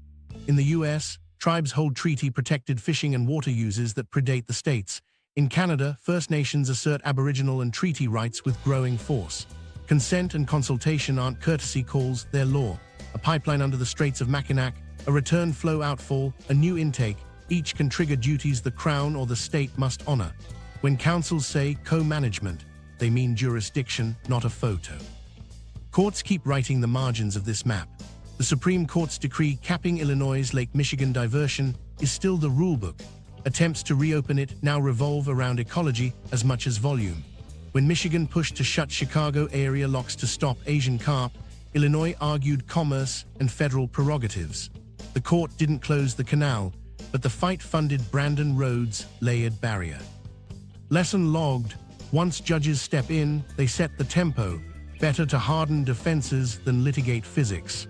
In the U.S., tribes hold treaty-protected fishing and water uses that predate the states. In Canada, First Nations assert Aboriginal and treaty rights with growing force. Consent and consultation aren't courtesy calls, they're law. A pipeline under the Straits of Mackinac, a return flow outfall, a new intake, each can trigger duties the Crown or the state must honor. When councils say co-management, they mean jurisdiction, not a photo. Courts keep writing the margins of this map. The Supreme Court's decree capping Illinois' Lake Michigan diversion is still the rulebook. Attempts to reopen it now revolve around ecology as much as volume. When Michigan pushed to shut Chicago area locks to stop Asian carp, Illinois argued commerce and federal prerogatives. The court didn't close the canal, but the fight funded Brandon Roads' layered barrier. Lesson logged: once judges step in, they set the tempo. Better to harden defenses than litigate physics.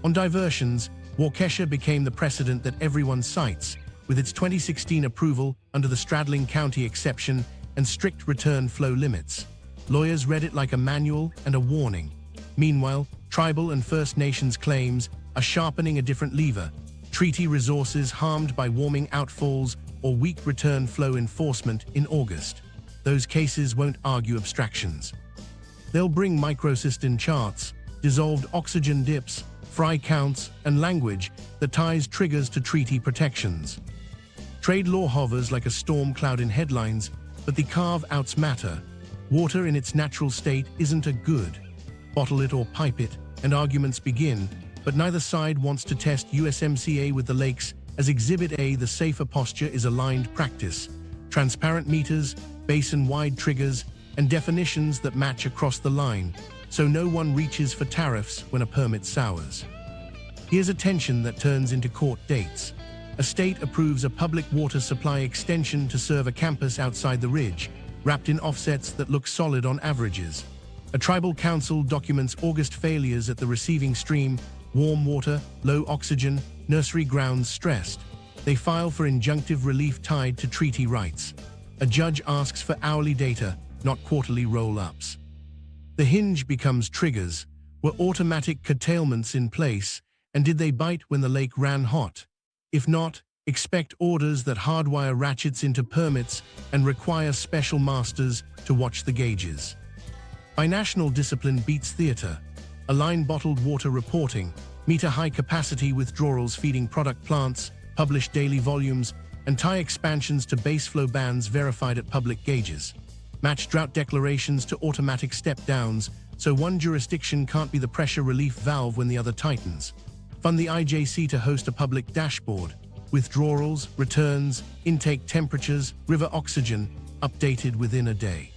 On diversions, Waukesha became the precedent that everyone cites, with its 2016 approval under the straddling county exception and strict return flow limits. Lawyers read it like a manual and a warning. Meanwhile, tribal and First Nations claims are sharpening a different lever: treaty resources harmed by warming outfalls or weak return flow enforcement in August. Those cases won't argue abstractions. They'll bring microsystem charts, dissolved oxygen dips, fry counts, and language that ties triggers to treaty protections. Trade law hovers like a storm cloud in headlines, but the carve-outs matter. Water in its natural state isn't a good. Bottle it or pipe it, and arguments begin, but neither side wants to test USMCA with the lakes, as Exhibit A. The safer posture is aligned practice. Transparent meters, basin-wide triggers, and definitions that match across the line, so no one reaches for tariffs when a permit sours. Here's a tension that turns into court dates. A state approves a public water supply extension to serve a campus outside the ridge, wrapped in offsets that look solid on averages. A tribal council documents August failures at the receiving stream: warm water, low oxygen, nursery grounds stressed. They file for injunctive relief tied to treaty rights. A judge asks for hourly data, not quarterly roll-ups. The hinge becomes triggers. Were automatic curtailments in place, and did they bite when the lake ran hot? If not, expect orders that hardwire ratchets into permits and require special masters to watch the gauges. Binational discipline beats theater. Align bottled water reporting, meter high-capacity withdrawals feeding product plants, publish daily volumes, and tie expansions to base flow bands verified at public gauges. Match drought declarations to automatic step-downs, so one jurisdiction can't be the pressure relief valve when the other tightens. Fund the IJC to host a public dashboard. Withdrawals, returns, intake temperatures, river oxygen, updated within a day.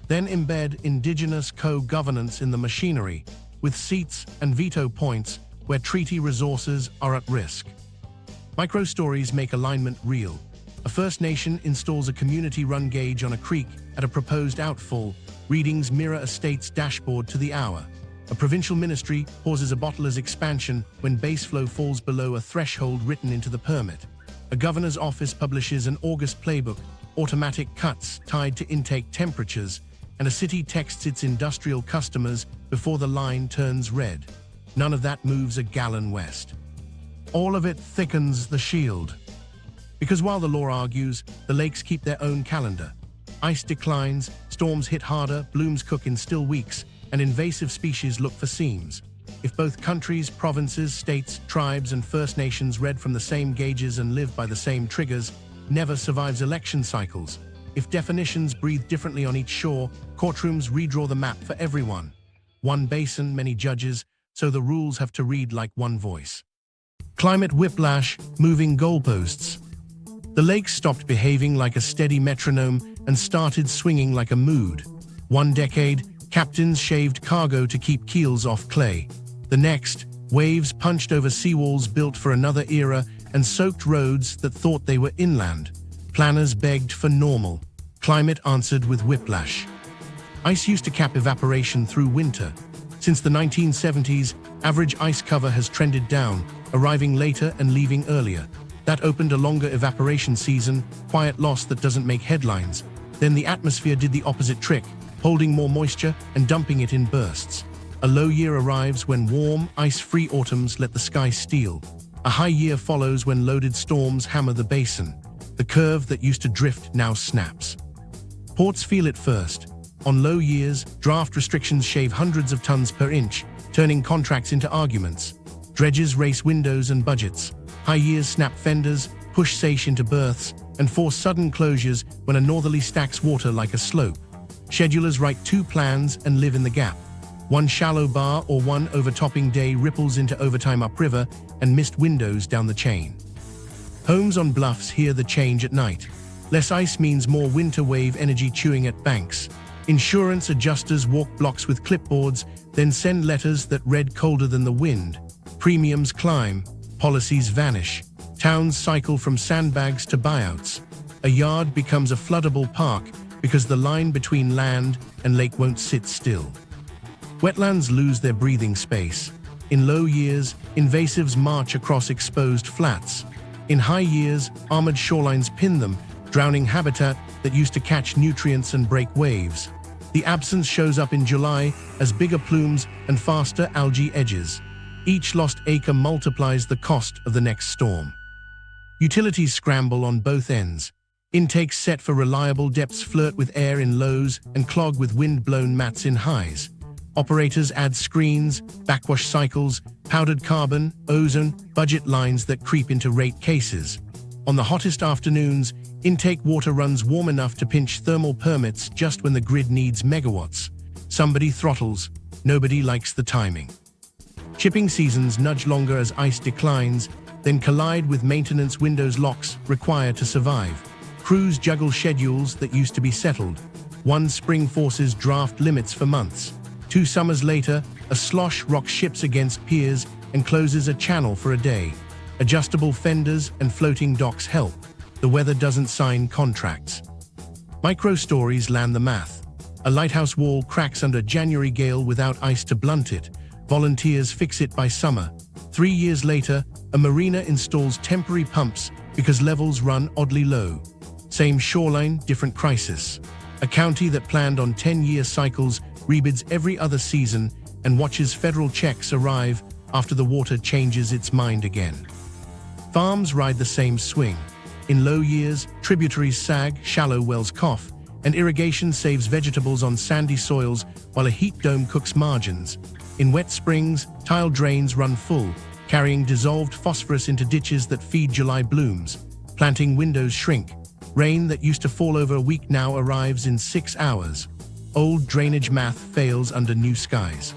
Then embed indigenous co-governance in the machinery, with seats and veto points where treaty resources are at risk. Micro-stories make alignment real. A First Nation installs a community-run gauge on a creek at a proposed outfall. Readings mirror a state's dashboard to the hour. A provincial ministry pauses a bottler's expansion when base flow falls below a threshold written into the permit. A governor's office publishes an August playbook, automatic cuts tied to intake temperatures, and a city texts its industrial customers before the line turns red. None of that moves a gallon west. All of it thickens the shield. Because while the law argues, the lakes keep their own calendar. Ice declines, storms hit harder, blooms cook in still weeks, and invasive species look for seams. If both countries, provinces, states, tribes, and First Nations read from the same gauges and live by the same triggers, never survives election cycles. If definitions breathe differently on each shore, courtrooms redraw the map for everyone. One basin, many judges, so the rules have to read like one voice. Climate whiplash, moving goalposts. The lake stopped behaving like a steady metronome and started swinging like a mood. One decade, captains shaved cargo to keep keels off clay. The next, waves punched over seawalls built for another era and soaked roads that thought they were inland. Planners begged for normal. Climate answered with whiplash. Ice used to cap evaporation through winter. Since the 1970s, average ice cover has trended down, arriving later and leaving earlier. That opened a longer evaporation season, quiet loss that doesn't make headlines. Then the atmosphere did the opposite trick, holding more moisture and dumping it in bursts. A low year arrives when warm, ice-free autumns let the sky steal. A high year follows when loaded storms hammer the basin. The curve that used to drift now snaps. Ports feel it first. On low years, draft restrictions shave hundreds of tons per inch, turning contracts into arguments. Dredges race windows and budgets. High years snap fenders, push seiche into berths, and force sudden closures when a northerly stacks water like a slope. Schedulers write two plans and live in the gap. One shallow bar or one overtopping day ripples into overtime upriver and missed windows down the chain. Homes on bluffs hear the change at night. Less ice means more winter wave energy chewing at banks. Insurance adjusters walk blocks with clipboards, then send letters that read colder than the wind. Premiums climb, policies vanish. Towns cycle from sandbags to buyouts. A yard becomes a floodable park because the line between land and lake won't sit still. Wetlands lose their breathing space. In low years, invasives march across exposed flats. In high years, armored shorelines pin them, drowning habitat that used to catch nutrients and break waves. The absence shows up in July as bigger plumes and faster algae edges. Each lost acre multiplies the cost of the next storm. Utilities scramble on both ends. Intakes set for reliable depths flirt with air in lows and clog with wind-blown mats in highs. Operators add screens, backwash cycles, powdered carbon, ozone, budget lines that creep into rate cases. On the hottest afternoons, intake water runs warm enough to pinch thermal permits just when the grid needs megawatts. Somebody throttles, nobody likes the timing. Shipping seasons nudge longer as ice declines, then collide with maintenance windows locks required to survive. Crews juggle schedules that used to be settled. One spring forces draft limits for months. 2 summers later, a slosh rocks ships against piers and closes a channel for a day. Adjustable fenders and floating docks help. The weather doesn't sign contracts. Micro-stories land the math. A lighthouse wall cracks under January gale without ice to blunt it. Volunteers fix it by summer. 3 years later, a marina installs temporary pumps because levels run oddly low. Same shoreline, different crisis. A county that planned on 10-year cycles rebids every other season and watches federal checks arrive after the water changes its mind again. Farms ride the same swing. In low years, tributaries sag, shallow wells cough, and irrigation saves vegetables on sandy soils while a heat dome cooks margins. In wet springs, tile drains run full, carrying dissolved phosphorus into ditches that feed July blooms. Planting windows shrink. Rain that used to fall over a week now arrives in 6 hours. Old drainage math fails under new skies.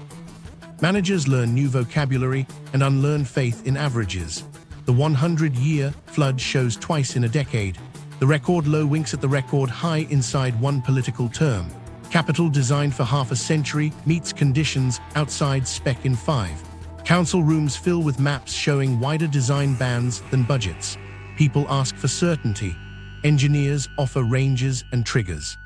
Managers learn new vocabulary and unlearn faith in averages. The 100-year flood shows twice in a decade. The record low winks at the record high inside one political term. Capital designed for half a century meets conditions outside spec in 5. Council rooms fill with maps showing wider design bands than budgets. People ask for certainty. Engineers offer ranges and triggers.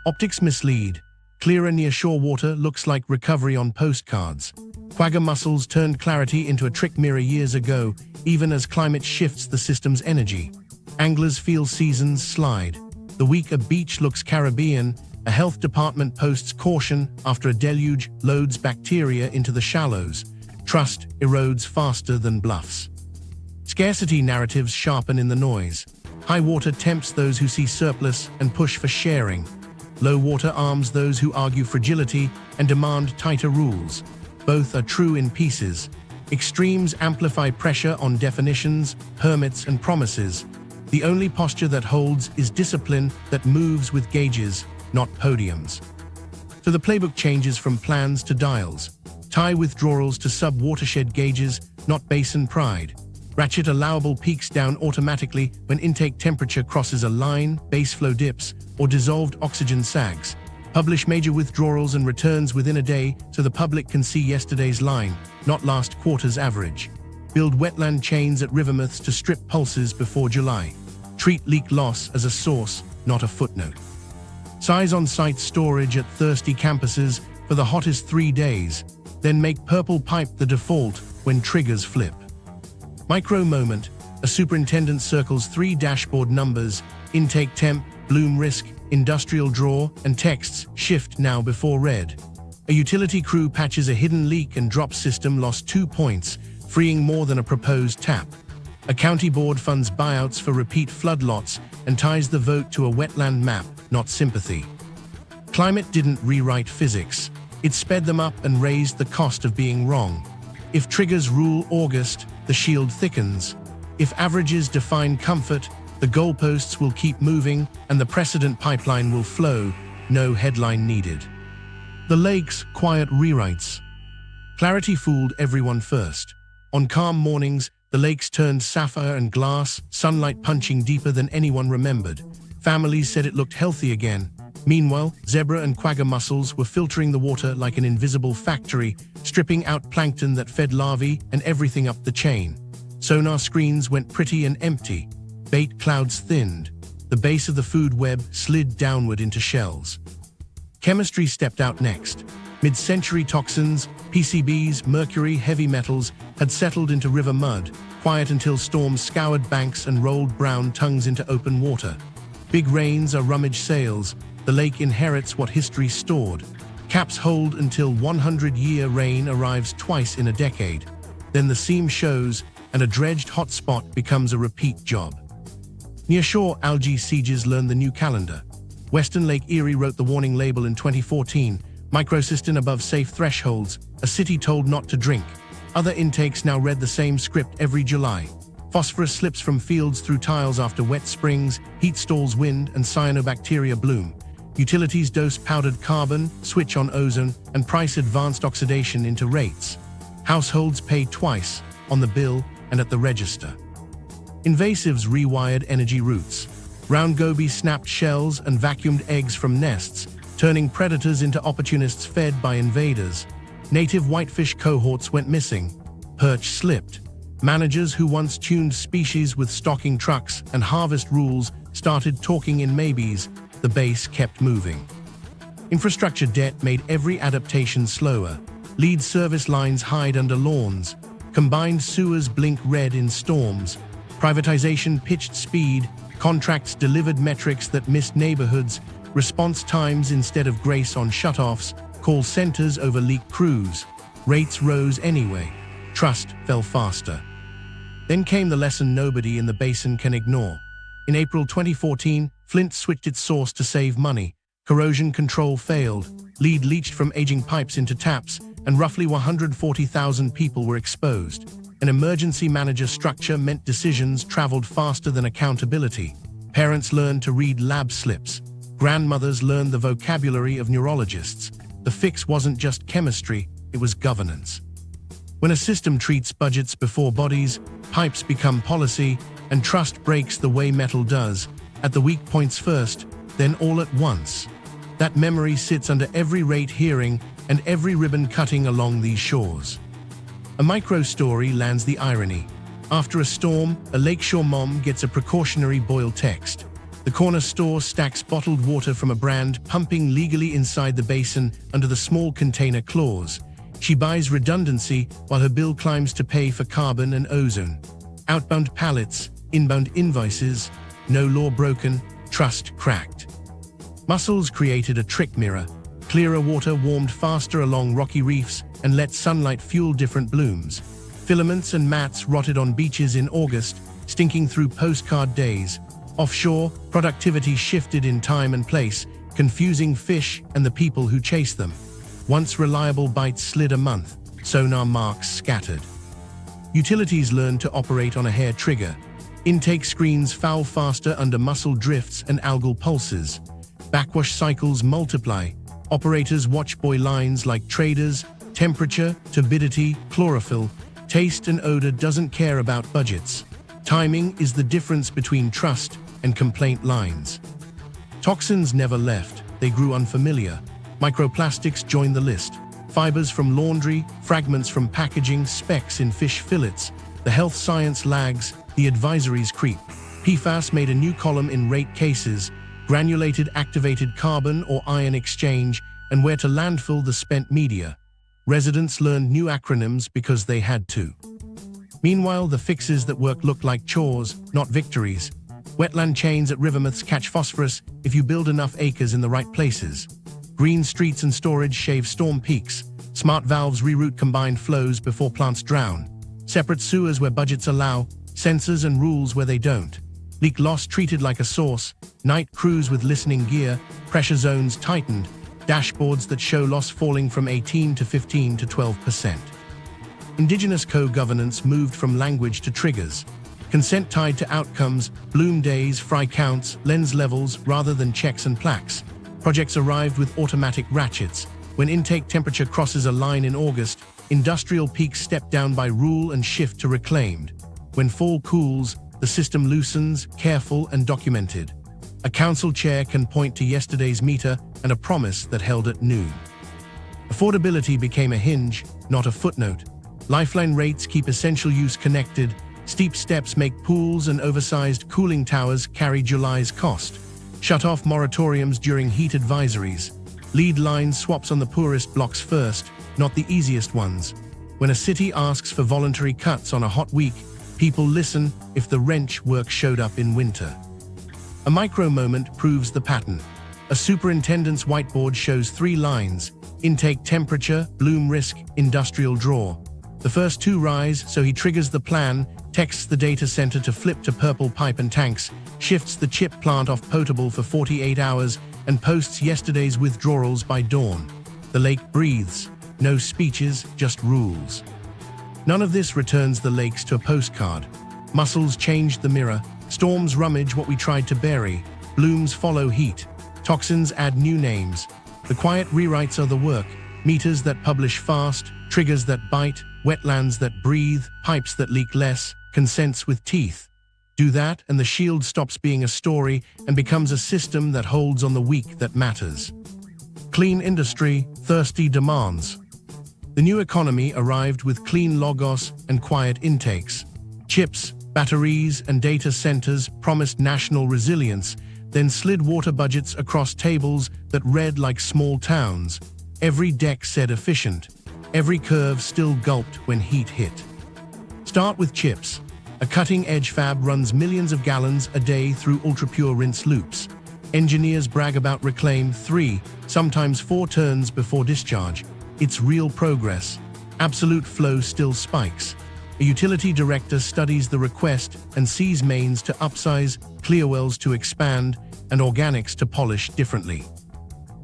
Optics mislead. Clearer near-shore water looks like recovery on postcards. Quagga mussels turned clarity into a trick mirror years ago, even as climate shifts the system's energy. Anglers feel seasons slide. The week a beach looks Caribbean, a health department posts caution after a deluge loads bacteria into the shallows. Trust erodes faster than bluffs. Scarcity narratives sharpen in the noise. High water tempts those who see surplus and push for sharing. Low water arms those who argue fragility and demand tighter rules. Both are true in pieces. Extremes amplify pressure on definitions, permits, and promises. The only posture that holds is discipline that moves with gauges, not podiums. So the playbook changes from plans to dials. Tie withdrawals to sub-watershed gauges, not basin pride. Ratchet allowable peaks down automatically when intake temperature crosses a line, base flow dips, or dissolved oxygen sags. Publish major withdrawals and returns within a day so the public can see yesterday's line, not last quarter's average. Build wetland chains at river mouths to strip pulses before July. Treat leak loss as a source, not a footnote. Size on-site storage at thirsty campuses for the hottest 3 days, then make purple pipe the default when triggers flip. Micro moment, a superintendent circles 3 dashboard numbers, intake temp, bloom risk, industrial draw, and texts shift now before red. A utility crew patches a hidden leak and drop system lost 2 points, freeing more than a proposed tap. A county board funds buyouts for repeat flood lots and ties the vote to a wetland map, not sympathy. Climate didn't rewrite physics. It sped them up and raised the cost of being wrong. If triggers rule August, the shield thickens. If averages define comfort, the goalposts will keep moving and the precedent pipeline will flow, no headline needed. The lakes, quiet rewrites. Clarity fooled everyone first. On calm mornings, the lakes turned sapphire and glass, sunlight punching deeper than anyone remembered. Families said it looked healthy again. Meanwhile, zebra and quagga mussels were filtering the water like an invisible factory, stripping out plankton that fed larvae and everything up the chain. Sonar screens went pretty and empty. Bait clouds thinned. The base of the food web slid downward into shells. Chemistry stepped out next. Mid-century toxins, PCBs, mercury, heavy metals had settled into river mud, quiet until storms scoured banks and rolled brown tongues into open water. Big rains are rummage sales. The lake inherits what history stored. Caps hold until 100-year rain arrives twice in a decade. Then the seam shows, and a dredged hotspot becomes a repeat job. Nearshore algae sieges learn the new calendar. Western Lake Erie wrote the warning label in 2014, microcystin above safe thresholds, a city told not to drink. Other intakes now read the same script every July. Phosphorus slips from fields through tiles after wet springs, heat stalls wind, and cyanobacteria bloom. Utilities dose powdered carbon, switch on ozone, and price advanced oxidation into rates. Households pay twice, on the bill and at the register. Invasives rewired energy routes. Round goby snapped shells and vacuumed eggs from nests, turning predators into opportunists fed by invaders. Native whitefish cohorts went missing. Perch slipped. Managers who once tuned species with stocking trucks and harvest rules started talking in maybes. The base kept moving. Infrastructure debt made every adaptation slower. Lead service lines hide under lawns. Combined sewers blink red in storms. Privatization pitched speed. Contracts delivered metrics that missed neighborhoods. Response times instead of grace on shutoffs. Call centers over leak crews. Rates rose anyway. Trust fell faster. Then came the lesson nobody in the basin can ignore. In April 2014, Flint switched its source to save money. Corrosion control failed. Lead leached from aging pipes into taps, and roughly 140,000 people were exposed. An emergency manager structure meant decisions traveled faster than accountability. Parents learn to read lab slips. Grandmothers learn the vocabulary of neurologists. The fix wasn't just chemistry, it was governance. When a system treats budgets before bodies, pipes become policy, and trust breaks the way metal does, at the weak points first, then all at once. That memory sits under every rate hearing and every ribbon cutting along these shores. A micro-story lands the irony. After a storm, a lakeshore mom gets a precautionary boil text. The corner store stacks bottled water from a brand pumping legally inside the basin under the small container clause. She buys redundancy while her bill climbs to pay for carbon and ozone. Outbound pallets, inbound invoices, no law broken, trust cracked. Mussels created a trick mirror. Clearer water warmed faster along rocky reefs and let sunlight fuel different blooms. Filaments and mats rotted on beaches in August, stinking through postcard days. Offshore, productivity shifted in time and place, confusing fish and the people who chase them. Once reliable bites slid a month, sonar marks scattered. Utilities learned to operate on a hair trigger. Intake screens foul faster under mussel drifts and algal pulses. Backwash cycles multiply. Operators watch buoy lines like traders. Temperature, turbidity, chlorophyll, taste and odor doesn't care about budgets. Timing is the difference between trust and complaint lines. Toxins never left, they grew unfamiliar. Microplastics joined the list. Fibers from laundry, fragments from packaging, specks in fish fillets. The health science lags, the advisories creep. PFAS made a new column in rate cases, granulated activated carbon or ion exchange, and where to landfill the spent media. Residents learned new acronyms because they had to. Meanwhile, the fixes that work look like chores, not victories. Wetland chains at rivermouths catch phosphorus if you build enough acres in the right places. Green streets and storage shave storm peaks. Smart valves reroute combined flows before plants drown. Separate sewers where budgets allow, sensors and rules where they don't. Leak loss treated like a source. Night crews with listening gear. Pressure zones tightened. Dashboards that show loss falling from 18 to 15 to 12%. Indigenous co-governance moved from language to triggers. Consent tied to outcomes, bloom days, fry counts, lens levels rather than checks and plaques. Projects arrived with automatic ratchets. When intake temperature crosses a line in August, industrial peaks step down by rule and shift to reclaimed. When fall cools, the system loosens, careful and documented. A council chair can point to yesterday's meter and a promise that held at noon. Affordability became a hinge, not a footnote. Lifeline rates keep essential use connected. Steep steps make pools and oversized cooling towers carry July's cost. Shut-off moratoriums during heat advisories. Lead line swaps on the poorest blocks first, not the easiest ones. When a city asks for voluntary cuts on a hot week, people listen if the wrench work showed up in winter. A micro moment proves the pattern. A superintendent's whiteboard shows 3 lines: intake temperature, bloom risk, industrial draw. The first 2 rise, so he triggers the plan, texts the data center to flip to purple pipe and tanks, shifts the chip plant off potable for 48 hours, and posts yesterday's withdrawals by dawn. The lake breathes. No speeches, just rules. None of this returns the lakes to a postcard. Mussels changed the mirror. Storms rummage what we tried to bury. Blooms follow heat. Toxins add new names. The quiet rewrites are the work. Meters that publish fast, triggers that bite, wetlands that breathe, pipes that leak less, consents with teeth. Do that and the shield stops being a story and becomes a system that holds on the weak that matters. Clean industry, thirsty demands. The new economy arrived with clean logos and quiet intakes. Chips, batteries, and data centers promised national resilience, then slid water budgets across tables that read like small towns. Every deck said efficient. Every curve still gulped when heat hit. Start with chips. A cutting-edge fab runs millions of gallons a day through ultra-pure rinse loops. Engineers brag about reclaim 3, sometimes 4 turns before discharge. It's real progress. Absolute flow still spikes. A utility director studies the request and sees mains to upsize, clear wells to expand, and organics to polish differently.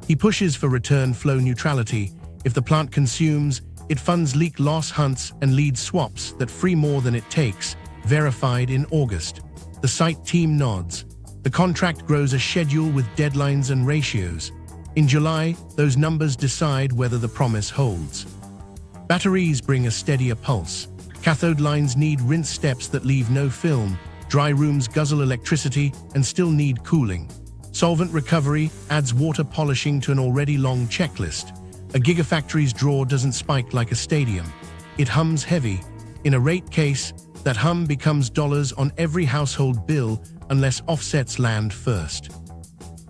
He pushes for return flow neutrality. If the plant consumes, it funds leak loss hunts and lead swaps that free more than it takes, verified in August. The site team nods. The contract grows a schedule with deadlines and ratios. In July, those numbers decide whether the promise holds. Batteries bring a steadier pulse. Cathode lines need rinse steps that leave no film. Dry rooms guzzle electricity and still need cooling. Solvent recovery adds water polishing to an already long checklist. A gigafactory's draw doesn't spike like a stadium. It hums heavy. In a rate case, that hum becomes dollars on every household bill unless offsets land first.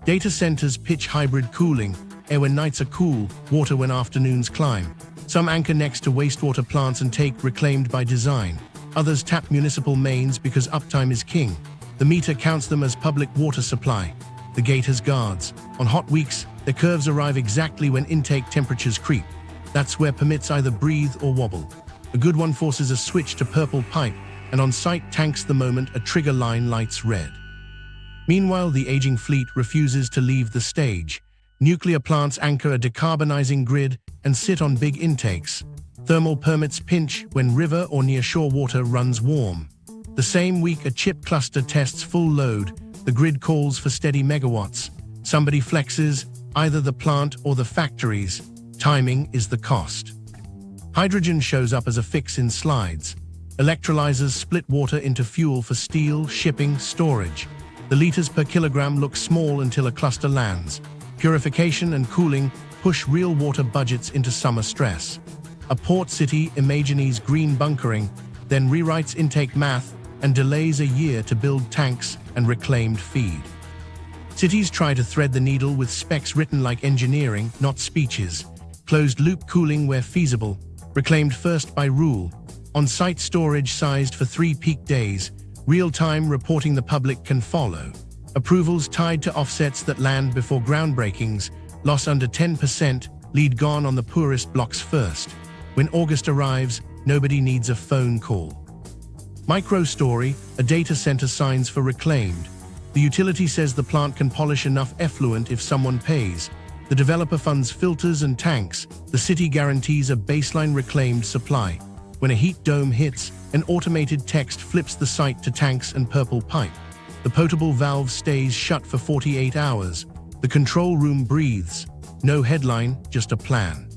Data centers pitch hybrid cooling, air when nights are cool, water when afternoons climb. Some anchor next to wastewater plants and take reclaimed by design. Others tap municipal mains because uptime is king. The meter counts them as public water supply. The gate has guards. On hot weeks, their curves arrive exactly when intake temperatures creep. That's where permits either breathe or wobble. A good one forces a switch to purple pipe, and on-site tanks the moment a trigger line lights red. Meanwhile, the aging fleet refuses to leave the stage. Nuclear plants anchor a decarbonizing grid and sit on big intakes. Thermal permits pinch when river or near-shore water runs warm. The same week a chip cluster tests full load, the grid calls for steady megawatts. Somebody flexes, either the plant or the factories. Timing is the cost. Hydrogen shows up as a fix in slides. Electrolyzers split water into fuel for steel, shipping, storage. The liters per kilogram look small until a cluster lands. Purification and cooling push real water budgets into summer stress. A port city imagines green bunkering, then rewrites intake math and delays a year to build tanks and reclaimed feed. Cities try to thread the needle with specs written like engineering, not speeches. Closed-loop cooling where feasible, reclaimed first by rule. On-site storage sized for 3 peak days, real-time reporting the public can follow. Approvals tied to offsets that land before groundbreakings, loss under 10%, lead gone on the poorest blocks first. When August arrives, nobody needs a phone call. Micro-story, a data center signs for reclaimed. The utility says the plant can polish enough effluent if someone pays. The developer funds filters and tanks. The city guarantees a baseline reclaimed supply. When a heat dome hits, an automated text flips the site to tanks and purple pipe. The potable valve stays shut for 48 hours. The control room breathes. No headline, just a plan.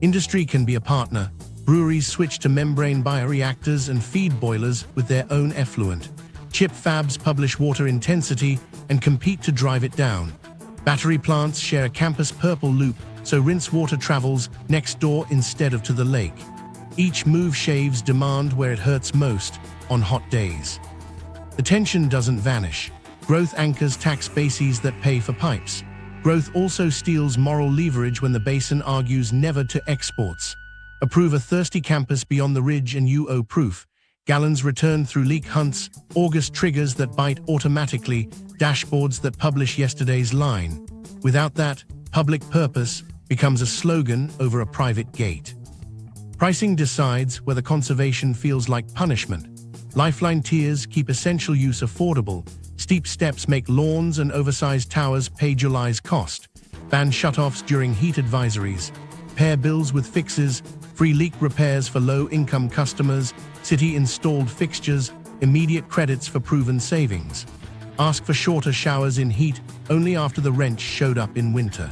Industry can be a partner. Breweries switch to membrane bioreactors and feed boilers with their own effluent. Chip fabs publish water intensity and compete to drive it down. Battery plants share a campus purple loop, so rinse water travels next door instead of to the lake. Each move shaves demand where it hurts most, on hot days. The tension doesn't vanish. Growth anchors tax bases that pay for pipes. Growth also steals moral leverage when the basin argues never to exports. Approve a thirsty campus beyond the ridge and you owe proof. Gallons return through leak hunts, August triggers that bite automatically, dashboards that publish yesterday's line. Without that, public purpose becomes a slogan over a private gate. Pricing decides whether conservation feels like punishment. Lifeline tiers keep essential use affordable. Steep steps make lawns and oversized towers pay July's cost. Ban shutoffs during heat advisories. Pair bills with fixes. Free leak repairs for low-income customers. City-installed fixtures. Immediate credits for proven savings. Ask for shorter showers in heat only after the wrench showed up in winter.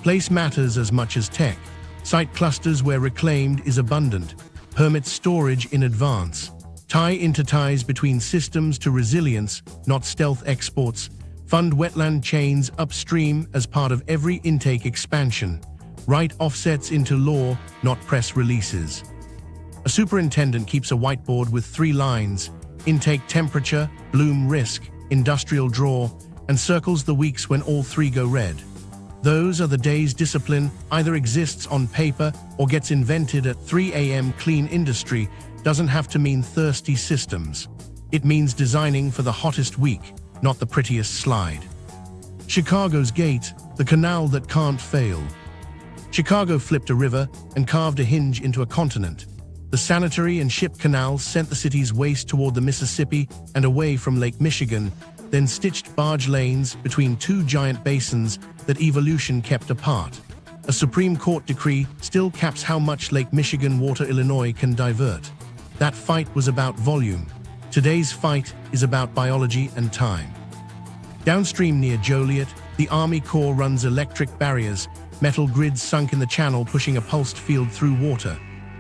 Place matters as much as tech. Site clusters where reclaimed is abundant. Permit storage in advance. Tie interties between systems to resilience, not stealth exports. Fund wetland chains upstream as part of every intake expansion. Write offsets into law, not press releases. A superintendent keeps a whiteboard with 3 lines: intake temperature, bloom risk, industrial draw, and circles the weeks when all 3 go red. Those are the days discipline either exists on paper or gets invented at 3 a.m. Clean industry doesn't have to mean thirsty systems. It means designing for the hottest week, not the prettiest slide. Chicago's gate, the canal that can't fail. Chicago flipped a river and carved a hinge into a continent. The sanitary and ship canals sent the city's waste toward the Mississippi and away from Lake Michigan, then stitched barge lanes between 2 giant basins that evolution kept apart. A Supreme Court decree still caps how much Lake Michigan water Illinois can divert. That fight was about volume. Today's fight is about biology and time. Downstream near Joliet, the Army Corps runs electric barriers, metal grids sunk in the channel pushing a pulsed field through water.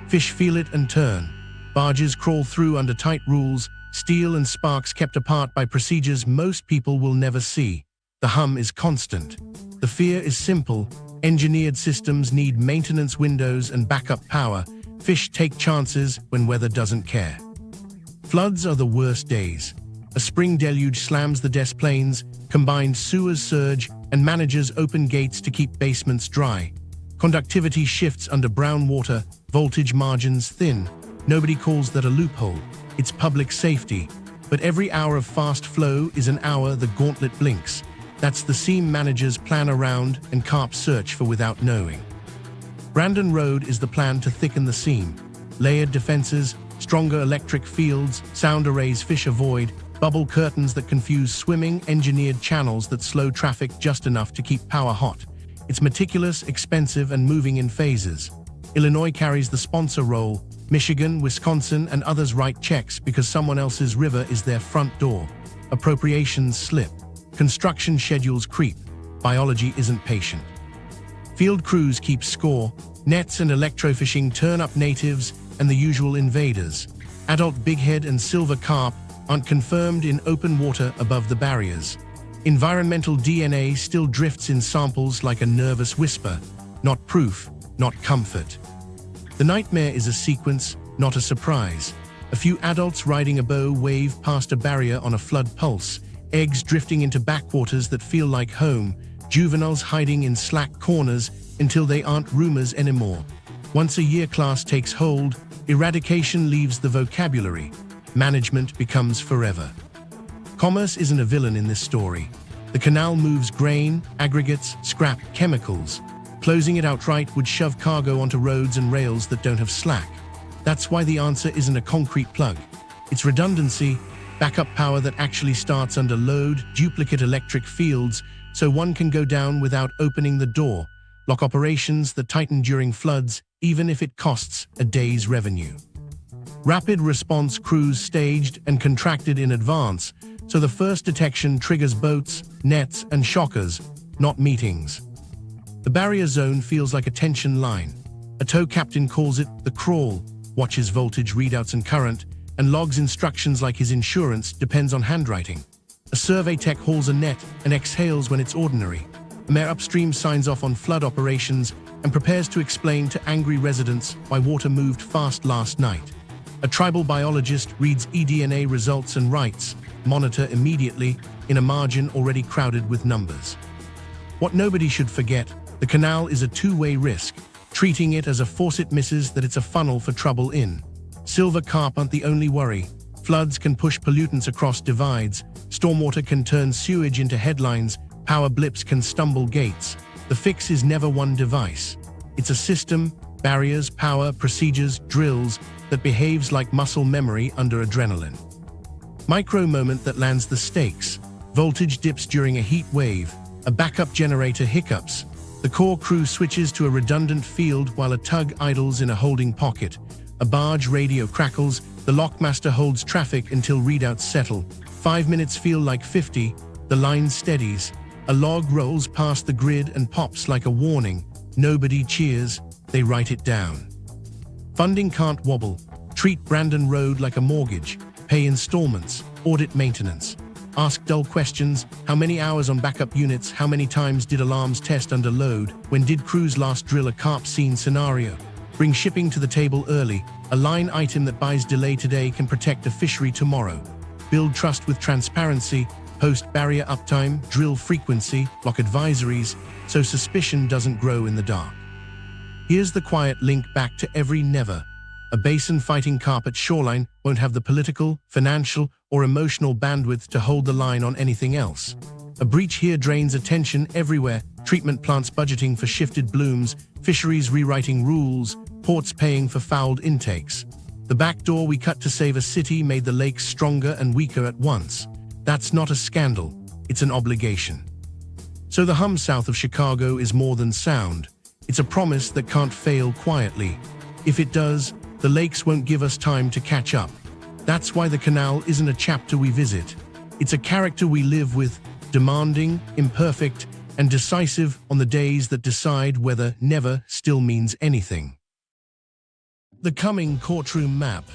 Fish feel it and turn. Barges crawl through under tight rules, steel and sparks kept apart by procedures most people will never see. The hum is constant. The fear is simple. Engineered systems need maintenance windows and backup power. Fish take chances when weather doesn't care. Floods are the worst days. A spring deluge slams the Des Plaines, combined sewers surge, and managers open gates to keep basements dry. Conductivity shifts under brown water, voltage margins thin. Nobody calls that a loophole. It's public safety. But every hour of fast flow is an hour the gauntlet blinks. That's the seam managers plan around and carp search for without knowing. Brandon Road is the plan to thicken the seam. Layered defenses, stronger electric fields, sound arrays fish avoid, bubble curtains that confuse swimming, engineered channels that slow traffic just enough to keep power hot. It's meticulous, expensive, and moving in phases. Illinois carries the sponsor role. Michigan, Wisconsin, and others write checks because someone else's river is their front door. Appropriations slip. Construction schedules creep. Biology isn't patient. Field crews keep score. Nets and electrofishing turn up natives and the usual invaders. Adult bighead and silver carp aren't confirmed in open water above the barriers. Environmental DNA still drifts in samples like a nervous whisper. Not proof, not comfort. The nightmare is a sequence, not a surprise. A few adults riding a bow wave past a barrier on a flood pulse, eggs drifting into backwaters that feel like home, juveniles hiding in slack corners until they aren't rumors anymore. Once a year class takes hold, eradication leaves the vocabulary. Management becomes forever. Commerce isn't a villain in this story. The canal moves grain, aggregates, scrap, chemicals. Closing it outright would shove cargo onto roads and rails that don't have slack. That's why the answer isn't a concrete plug. It's redundancy, backup power that actually starts under load, duplicate electric fields, so one can go down without opening the door. Lock operations that tighten during floods, even if it costs a day's revenue. Rapid response crews staged and contracted in advance, so the first detection triggers boats, nets, and shockers, not meetings. The barrier zone feels like a tension line. A tow captain calls it the crawl, watches voltage readouts and current, and logs instructions like his insurance depends on handwriting. A survey tech hauls a net and exhales when it's ordinary. A mayor upstream signs off on flood operations and prepares to explain to angry residents why water moved fast last night. A tribal biologist reads eDNA results and writes, monitor immediately, in a margin already crowded with numbers. What nobody should forget, the canal is a two-way risk, treating it as a faucet misses that it's a funnel for trouble in. Silver carp aren't the only worry. Floods can push pollutants across divides, stormwater can turn sewage into headlines, power blips can stumble gates. The fix is never one device. It's a system, barriers, power, procedures, drills, that behaves like muscle memory under adrenaline. Micro moment that lands the stakes. Voltage dips during a heat wave. A backup generator hiccups. The core crew switches to a redundant field while a tug idles in a holding pocket. A barge radio crackles. The lockmaster holds traffic until readouts settle. 5 minutes feel like 50. The line steadies. A log rolls past the grid and pops like a warning. Nobody cheers. They write it down. Funding can't wobble. Treat Brandon Road like a mortgage. Pay installments. Audit maintenance. Ask dull questions. How many hours on backup units? How many times did alarms test under load? When did crews last drill a carp scene scenario? Bring shipping to the table early. A line item that buys delay today can protect a fishery tomorrow. Build trust with transparency. Post barrier uptime, drill frequency, lock advisories, so suspicion doesn't grow in the dark. Here's the quiet link back to every never. A basin fighting carp at shoreline won't have the political, financial, or emotional bandwidth to hold the line on anything else. A breach here drains attention everywhere, treatment plants budgeting for shifted blooms, fisheries rewriting rules, ports paying for fouled intakes. The back door we cut to save a city made the lakes stronger and weaker at once. That's not a scandal, it's an obligation. So the hum south of Chicago is more than sound. It's a promise that can't fail quietly. If it does, the lakes won't give us time to catch up. That's why the canal isn't a chapter we visit. It's a character we live with, demanding, imperfect, and decisive on the days that decide whether never still means anything. The coming courtroom map.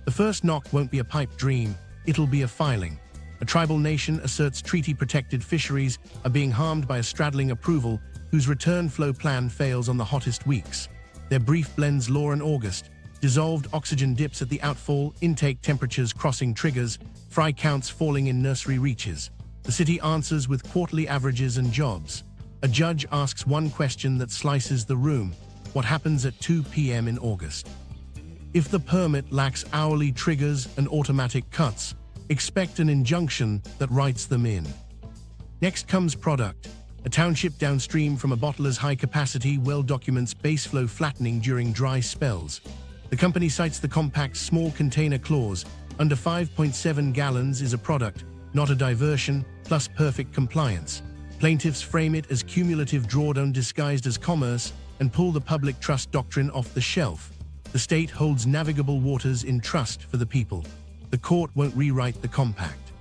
The first knock won't be a pipe dream, it'll be a filing. A tribal nation asserts treaty-protected fisheries are being harmed by a straddling approval whose return flow plan fails on the hottest weeks. Their brief blends law and August, dissolved oxygen dips at the outfall, intake temperatures crossing triggers, fry counts falling in nursery reaches. The city answers with quarterly averages and jobs. A judge asks one question that slices the room: what happens at 2 p.m. in August? If the permit lacks hourly triggers and automatic cuts, expect an injunction that writes them in. Next comes product. A township downstream from a bottler's high-capacity well documents baseflow flattening during dry spells. The company cites the compact's small container clause. Under 5.7 gallons is a product, not a diversion, plus perfect compliance. Plaintiffs frame it as cumulative drawdown disguised as commerce and pull the public trust doctrine off the shelf. The state holds navigable waters in trust for the people. The court won't rewrite the compact.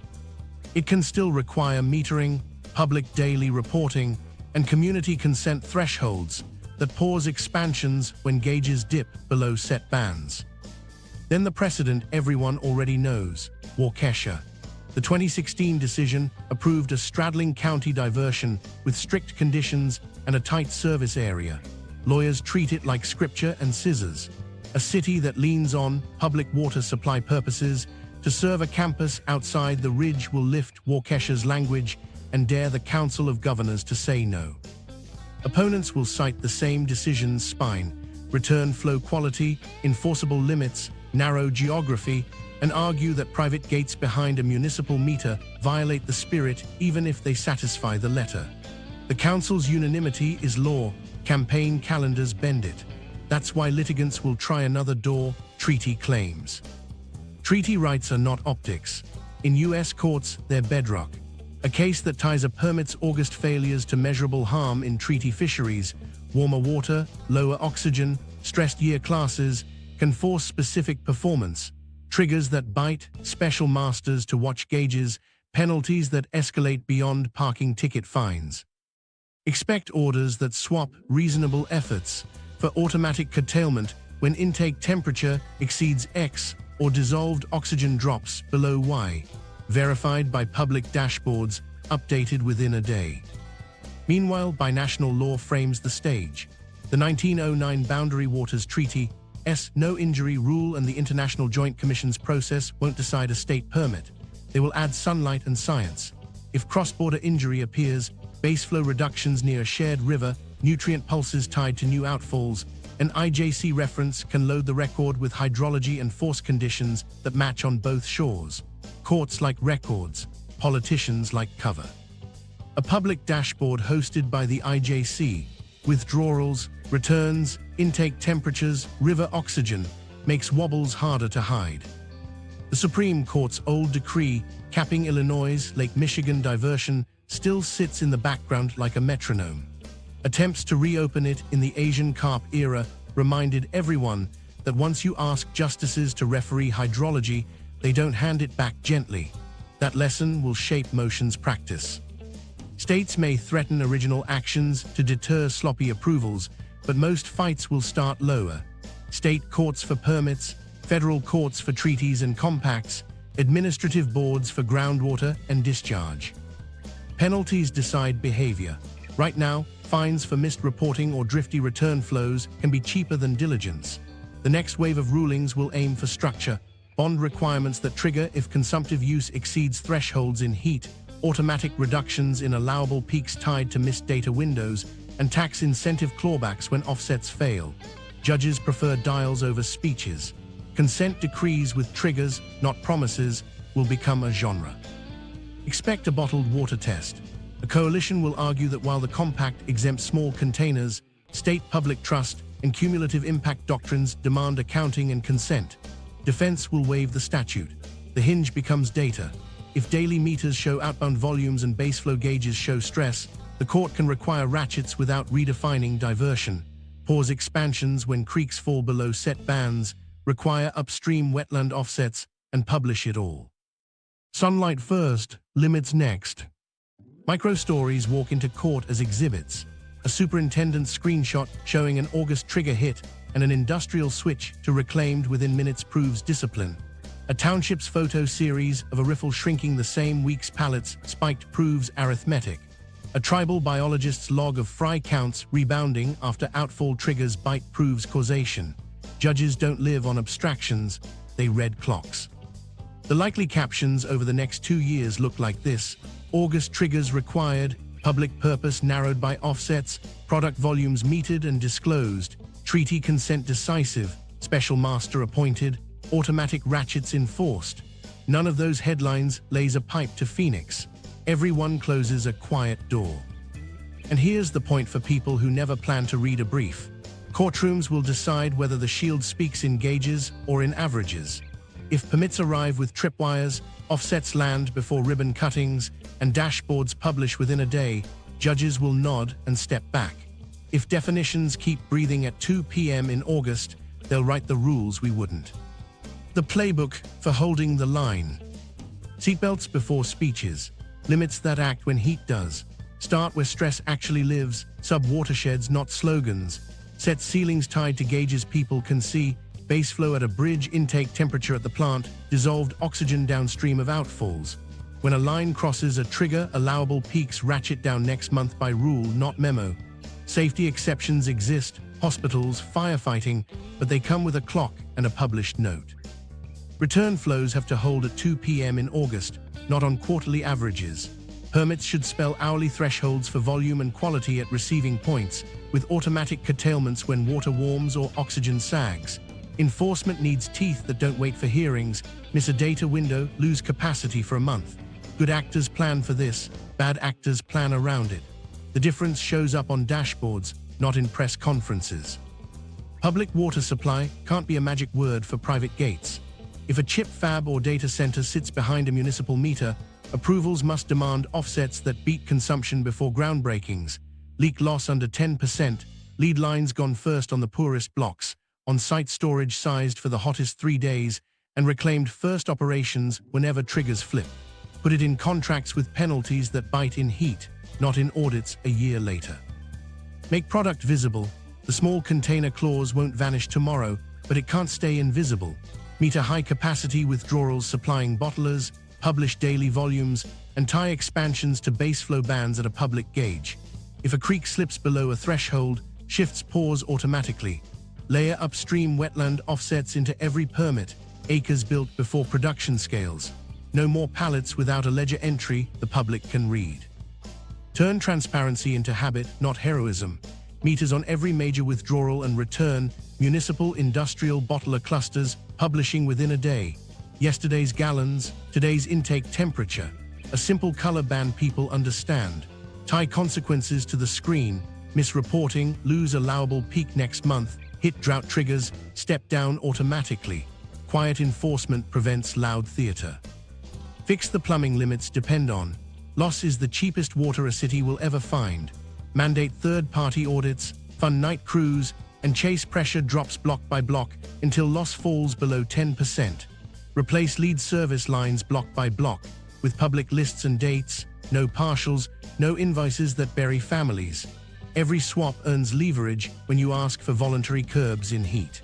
It can still require metering, public daily reporting, and community consent thresholds that pause expansions when gauges dip below set bands. Then the precedent everyone already knows: Waukesha. The 2016 decision approved a straddling county diversion with strict conditions and a tight service area. Lawyers treat it like scripture and scissors. A city that leans on public water supply purposes to serve a campus outside the ridge will lift Waukesha's language and dare the Council of Governors to say no. Opponents will cite the same decision's spine: return flow quality, enforceable limits, narrow geography, and argue that private gates behind a municipal meter violate the spirit even if they satisfy the letter. The council's unanimity is law, campaign calendars bend it. That's why litigants will try another door: treaty claims. Treaty rights are not optics. In U.S. courts, they're bedrock. A case that ties a permit's August failures to measurable harm in treaty fisheries, warmer water, lower oxygen, stressed year classes, can force specific performance. Triggers that bite, special masters to watch gauges, penalties that escalate beyond parking ticket fines. Expect orders that swap reasonable efforts for automatic curtailment when intake temperature exceeds X or dissolved oxygen drops below Y, verified by public dashboards, updated within a day. Meanwhile, binational law frames the stage. The 1909 Boundary Waters Treaty's no-injury rule and the International Joint Commission's process won't decide a state permit. They will add sunlight and science. If cross-border injury appears, baseflow reductions near a shared river, nutrient pulses tied to new outfalls, an IJC reference can load the record with hydrology and force conditions that match on both shores. Courts like records, politicians like cover. A public dashboard hosted by the IJC, withdrawals, returns, intake temperatures, river oxygen, makes wobbles harder to hide. The Supreme Court's old decree capping Illinois' Lake Michigan diversion still sits in the background like a metronome. Attempts to reopen it in the Asian carp era reminded everyone that once you ask justices to referee hydrology, they don't hand it back gently. That lesson will shape motions practice. States may threaten original actions to deter sloppy approvals, but most fights will start lower. State courts for permits, federal courts for treaties and compacts, administrative boards for groundwater and discharge. Penalties decide behavior. Right now, fines for missed reporting or drifty return flows can be cheaper than diligence. The next wave of rulings will aim for structure, bond requirements that trigger if consumptive use exceeds thresholds in heat, automatic reductions in allowable peaks tied to missed data windows, and tax incentive clawbacks when offsets fail. Judges prefer dials over speeches. Consent decrees with triggers, not promises, will become a genre. Expect a bottled water test. A coalition will argue that while the compact exempts small containers, state public trust and cumulative impact doctrines demand accounting and consent. Defense will waive the statute. The hinge becomes data. If daily meters show outbound volumes and baseflow gauges show stress, the court can require ratchets without redefining diversion, pause expansions when creeks fall below set bands, require upstream wetland offsets, and publish it all. Sunlight first, limits next. Micro-stories walk into court as exhibits. A superintendent's screenshot showing an August trigger hit and an industrial switch to reclaimed within minutes proves discipline. A township's photo series of a riffle shrinking the same week's pallets spiked proves arithmetic. A tribal biologist's log of fry counts rebounding after outfall triggers bite proves causation. Judges don't live on abstractions, they read clocks. The likely captions over the next 2 years look like this: August triggers required, public purpose narrowed by offsets, product volumes metered and disclosed, treaty consent decisive, special master appointed, automatic ratchets enforced. None of those headlines lays a pipe to Phoenix. Everyone closes a quiet door. And here's the point for people who never plan to read a brief. Courtrooms will decide whether the shield speaks in gauges or in averages. If permits arrive with tripwires, offsets land before ribbon cuttings, and dashboards publish within a day, judges will nod and step back. If definitions keep breathing at 2 p.m. in August, they'll write the rules we wouldn't. The playbook for holding the line. Seatbelts before speeches. Limits that act when heat does. Start where stress actually lives. Sub-watersheds, not slogans. Set ceilings tied to gauges people can see. Base flow at a bridge, intake temperature at the plant, dissolved oxygen downstream of outfalls. When a line crosses a trigger, allowable peaks ratchet down next month by rule, not memo. Safety exceptions exist, hospitals, firefighting, but they come with a clock and a published note. Return flows have to hold at 2 p.m. in August, not on quarterly averages. Permits should spell hourly thresholds for volume and quality at receiving points, with automatic curtailments when water warms or oxygen sags. Enforcement needs teeth that don't wait for hearings, miss a data window, lose capacity for a month. Good actors plan for this, bad actors plan around it. The difference shows up on dashboards, not in press conferences. Public water supply can't be a magic word for private gates. If a chip fab or data center sits behind a municipal meter, approvals must demand offsets that beat consumption before groundbreakings. Leak loss under 10%, lead lines gone first on the poorest blocks, on-site storage sized for the hottest 3 days, and reclaimed first operations whenever triggers flip. Put it in contracts with penalties that bite in heat, not in audits a year later. Make product visible. The small container clause won't vanish tomorrow, but it can't stay invisible. Meter high-capacity withdrawals supplying bottlers, publish daily volumes, and tie expansions to base flow bands at a public gauge. If a creek slips below a threshold, shifts pause automatically. Layer upstream wetland offsets into every permit, acres built before production scales. No more pallets without a ledger entry the public can read. Turn transparency into habit, not heroism. Meters on every major withdrawal and return, municipal, industrial, bottler clusters, publishing within a day. Yesterday's gallons, today's intake temperature. A simple color band people understand. Tie consequences to the screen. Misreporting, lose allowable peak next month. Hit drought triggers, step down automatically. Quiet enforcement prevents loud theater. Fix the plumbing limits depend on. Loss is the cheapest water a city will ever find. Mandate third-party audits, fund night crews, and chase pressure drops block by block until loss falls below 10%. Replace lead service lines block by block, with public lists and dates, no partials, no invoices that bury families. Every swap earns leverage when you ask for voluntary curbs in heat.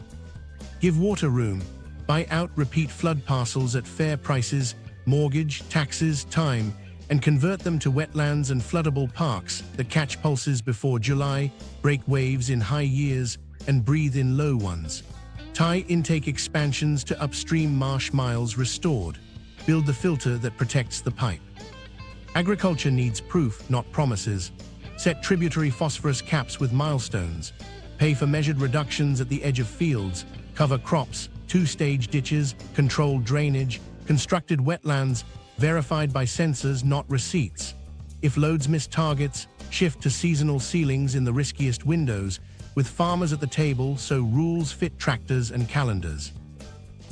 Give water room. Buy out repeat flood parcels at fair prices, mortgage, taxes, time, and convert them to wetlands and floodable parks that catch pulses before July, break waves in high years, and breathe in low ones. Tie intake expansions to upstream marsh miles restored. Build the filter that protects the pipe. Agriculture needs proof, not promises. Set tributary phosphorus caps with milestones. Pay for measured reductions at the edge of fields. Cover crops, 2-stage ditches, controlled drainage, constructed wetlands, verified by sensors, not receipts. If loads miss targets, shift to seasonal ceilings in the riskiest windows, with farmers at the table so rules fit tractors and calendars.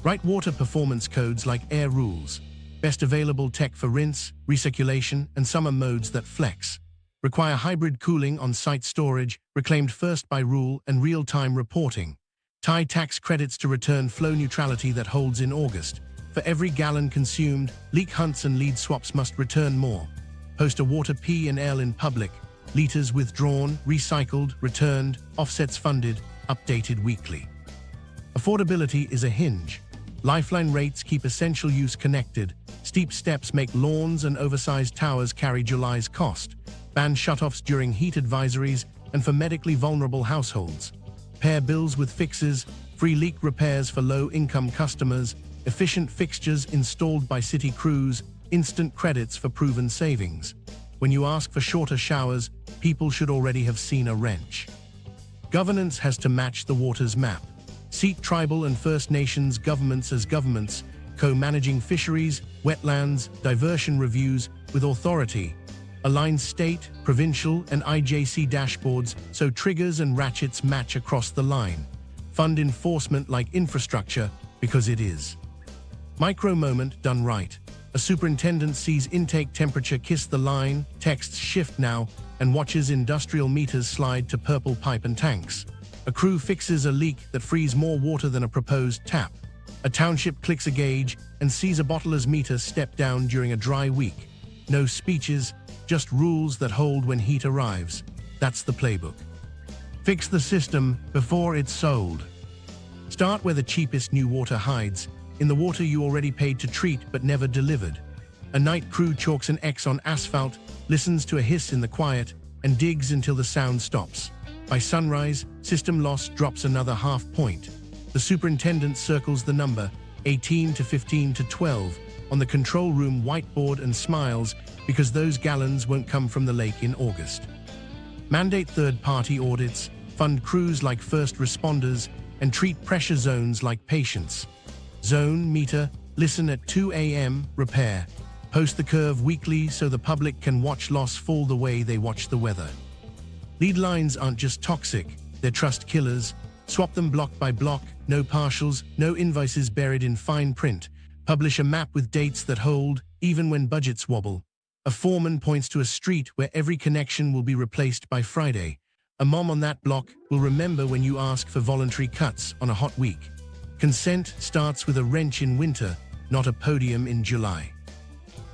Write water performance codes like air rules. Best available tech for rinse, recirculation, and summer modes that flex. Require hybrid cooling on site storage, reclaimed first by rule, and real-time reporting. Tie tax credits to return flow neutrality that holds in August. For every gallon consumed, leak hunts and lead swaps must return more. Post a water P&L in public. Liters withdrawn, recycled, returned, offsets funded, updated weekly. Affordability is a hinge. Lifeline rates keep essential use connected. Steep steps make lawns and oversized towers carry July's cost. Ban shutoffs during heat advisories and for medically vulnerable households. Pair bills with fixes, free leak repairs for low-income customers, efficient fixtures installed by city crews, instant credits for proven savings. When you ask for shorter showers, people should already have seen a wrench. Governance has to match the water's map. Seat tribal and First Nations governments as governments, co-managing fisheries, wetlands, diversion reviews with authority. Align state, provincial, and IJC dashboards so triggers and ratchets match across the line. Fund enforcement like infrastructure, because it is. Micro moment done right. A superintendent sees intake temperature kiss the line, texts shift now, and watches industrial meters slide to purple pipe and tanks. A crew fixes a leak that frees more water than a proposed tap. A township clicks a gauge and sees a bottler's meter step down during a dry week. No speeches, just rules that hold when heat arrives. That's the playbook. Fix the system before it's sold. Start where the cheapest new water hides, in the water you already paid to treat but never delivered. A night crew chalks an X on asphalt, listens to a hiss in the quiet, and digs until the sound stops. By sunrise, system loss drops another half point. The superintendent circles the number, 18 to 15 to 12, on the control room whiteboard and smiles because those gallons won't come from the lake in August. Mandate third-party audits, fund crews like first responders, and treat pressure zones like patients. Zone, meter, listen at 2 a.m., repair. Post the curve weekly so the public can watch loss fall the way they watch the weather. Lead lines aren't just toxic, they're trust killers. Swap them block by block, no partials, no invoices buried in fine print. Publish a map with dates that hold, even when budgets wobble. A foreman points to a street where every connection will be replaced by Friday. A mom on that block will remember when you ask for voluntary cuts on a hot week. Consent starts with a wrench in winter, not a podium in July.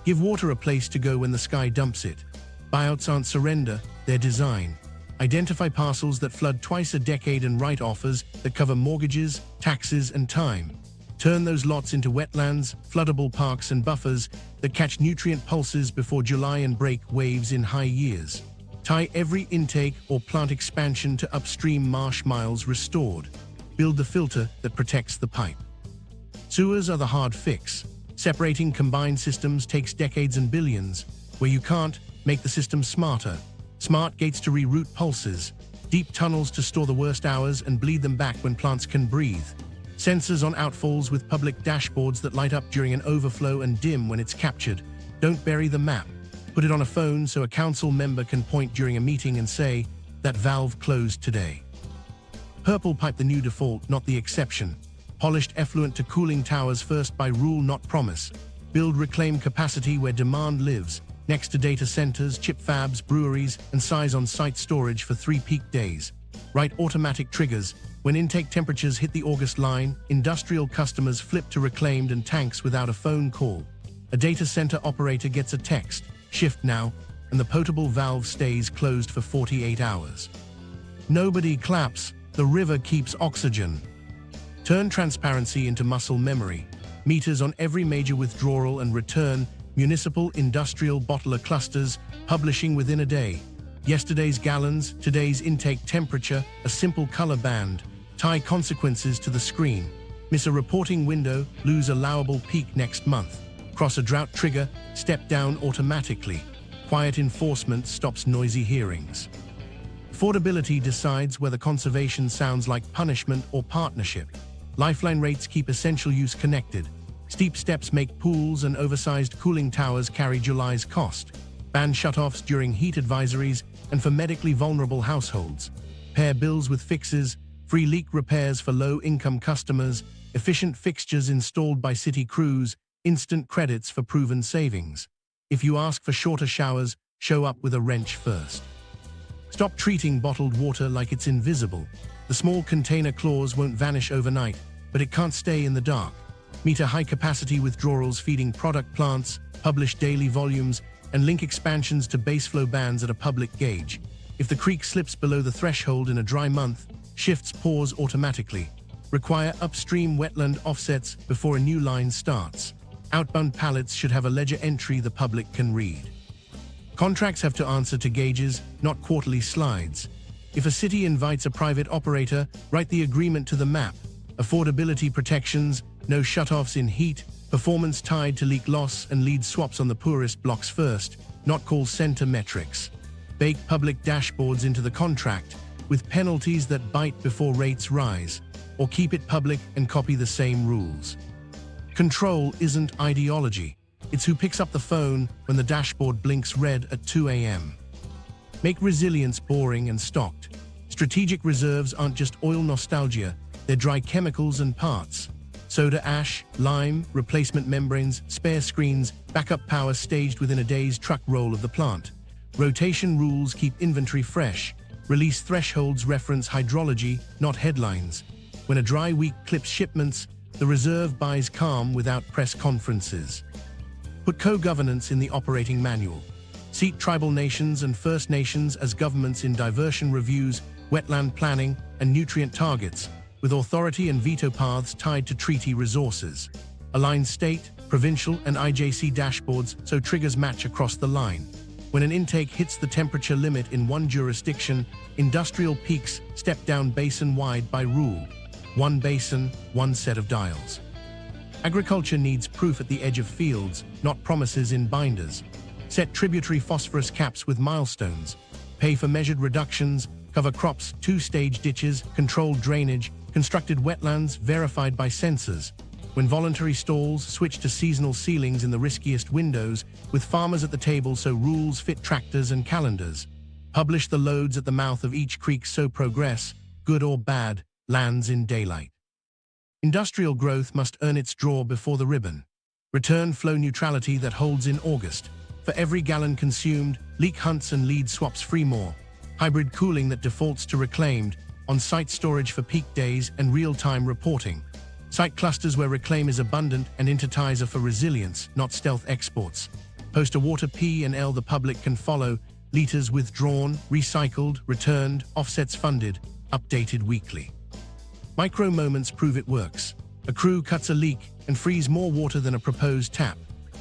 Give water a place to go when the sky dumps it. Buyouts aren't surrender, they're design. Identify parcels that flood twice a decade and write offers that cover mortgages, taxes, and time. Turn those lots into wetlands, floodable parks, and buffers that catch nutrient pulses before July and break waves in high years. Tie every intake or plant expansion to upstream marsh miles restored. Build the filter that protects the pipe. Sewers are the hard fix. Separating combined systems takes decades and billions. Where you can't, make the system smarter. Smart gates to reroute pulses. Deep tunnels to store the worst hours and bleed them back when plants can breathe. Sensors on outfalls with public dashboards that light up during an overflow and dim when it's captured. Don't bury the map. Put it on a phone so a council member can point during a meeting and say, "That valve closed today." Purple pipe the new default, not the exception. Polished effluent to cooling towers first by rule, not promise. Build reclaim capacity where demand lives, next to data centers, chip fabs, breweries, and size on-site storage for 3 peak days. Write automatic triggers. When intake temperatures hit the August line, industrial customers flip to reclaimed and tanks without a phone call. A data center operator gets a text, "Shift now," and the potable valve stays closed for 48 hours. Nobody claps, the river keeps oxygen. Turn transparency into muscle memory. Meters on every major withdrawal and return, municipal, industrial bottler clusters, publishing within a day. Yesterday's gallons, today's intake temperature, a simple color band. Tie consequences to the screen. Miss a reporting window, lose allowable peak next month. Cross a drought trigger, step down automatically. Quiet enforcement stops noisy hearings. Affordability decides whether conservation sounds like punishment or partnership. Lifeline rates keep essential use connected. Steep steps make pools and oversized cooling towers carry July's cost. Ban shutoffs during heat advisories and for medically vulnerable households. Pair bills with fixes, free leak repairs for low-income customers, efficient fixtures installed by city crews, instant credits for proven savings. If you ask for shorter showers, show up with a wrench first. Stop treating bottled water like it's invisible. The small container clause won't vanish overnight, but it can't stay in the dark. Meter high-capacity withdrawals feeding product plants, publish daily volumes, and link expansions to baseflow bands at a public gauge. If the creek slips below the threshold in a dry month, shifts pause automatically. Require upstream wetland offsets before a new line starts. Outbound pallets should have a ledger entry the public can read. Contracts have to answer to gauges, not quarterly slides. If a city invites a private operator, write the agreement to the map. Affordability protections, no shutoffs in heat, performance tied to leak loss and lead swaps on the poorest blocks first, not call center metrics. Bake public dashboards into the contract, with penalties that bite before rates rise, or keep it public and copy the same rules. Control isn't ideology. It's who picks up the phone when the dashboard blinks red at 2 a.m. Make resilience boring and stocked. Strategic reserves aren't just oil nostalgia, they're dry chemicals and parts. Soda ash, lime, replacement membranes, spare screens, backup power staged within a day's truck roll of the plant. Rotation rules keep inventory fresh. Release thresholds reference hydrology, not headlines. When a dry week clips shipments, the reserve buys calm without press conferences. Put co-governance in the operating manual. Seat tribal nations and First Nations as governments in diversion reviews, wetland planning, and nutrient targets, with authority and veto paths tied to treaty resources. Align state, provincial, and IJC dashboards so triggers match across the line. When an intake hits the temperature limit in one jurisdiction, industrial peaks step down basin-wide by rule. One basin, one set of dials. Agriculture needs proof at the edge of fields, not promises in binders. Set tributary phosphorus caps with milestones. Pay for measured reductions, cover crops, two-stage ditches, controlled drainage, constructed wetlands verified by sensors. When voluntary stalls, switch to seasonal ceilings in the riskiest windows, with farmers at the table so rules fit tractors and calendars. Publish the loads at the mouth of each creek so progress, good or bad, lands in daylight. Industrial growth must earn its draw before the ribbon. Return flow neutrality that holds in August. For every gallon consumed, leak hunts and lead swaps free more. Hybrid cooling that defaults to reclaimed, on-site storage for peak days and real-time reporting. Site clusters where reclaim is abundant and interties are for resilience, not stealth exports. Post a water P and L the public can follow, liters withdrawn, recycled, returned, offsets funded, updated weekly. Micro moments prove it works. A crew cuts a leak and frees more water than a proposed tap.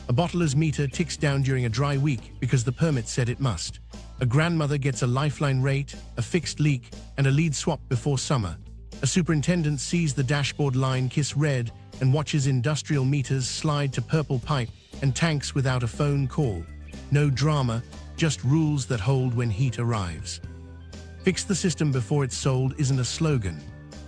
A bottler's meter ticks down during a dry week because the permit said it must. A grandmother gets a lifeline rate, a fixed leak, and a lead swap before summer. A superintendent sees the dashboard line kiss red and watches industrial meters slide to purple pipe and tanks without a phone call. No drama, just rules that hold when heat arrives. Fix the system before it's sold isn't a slogan.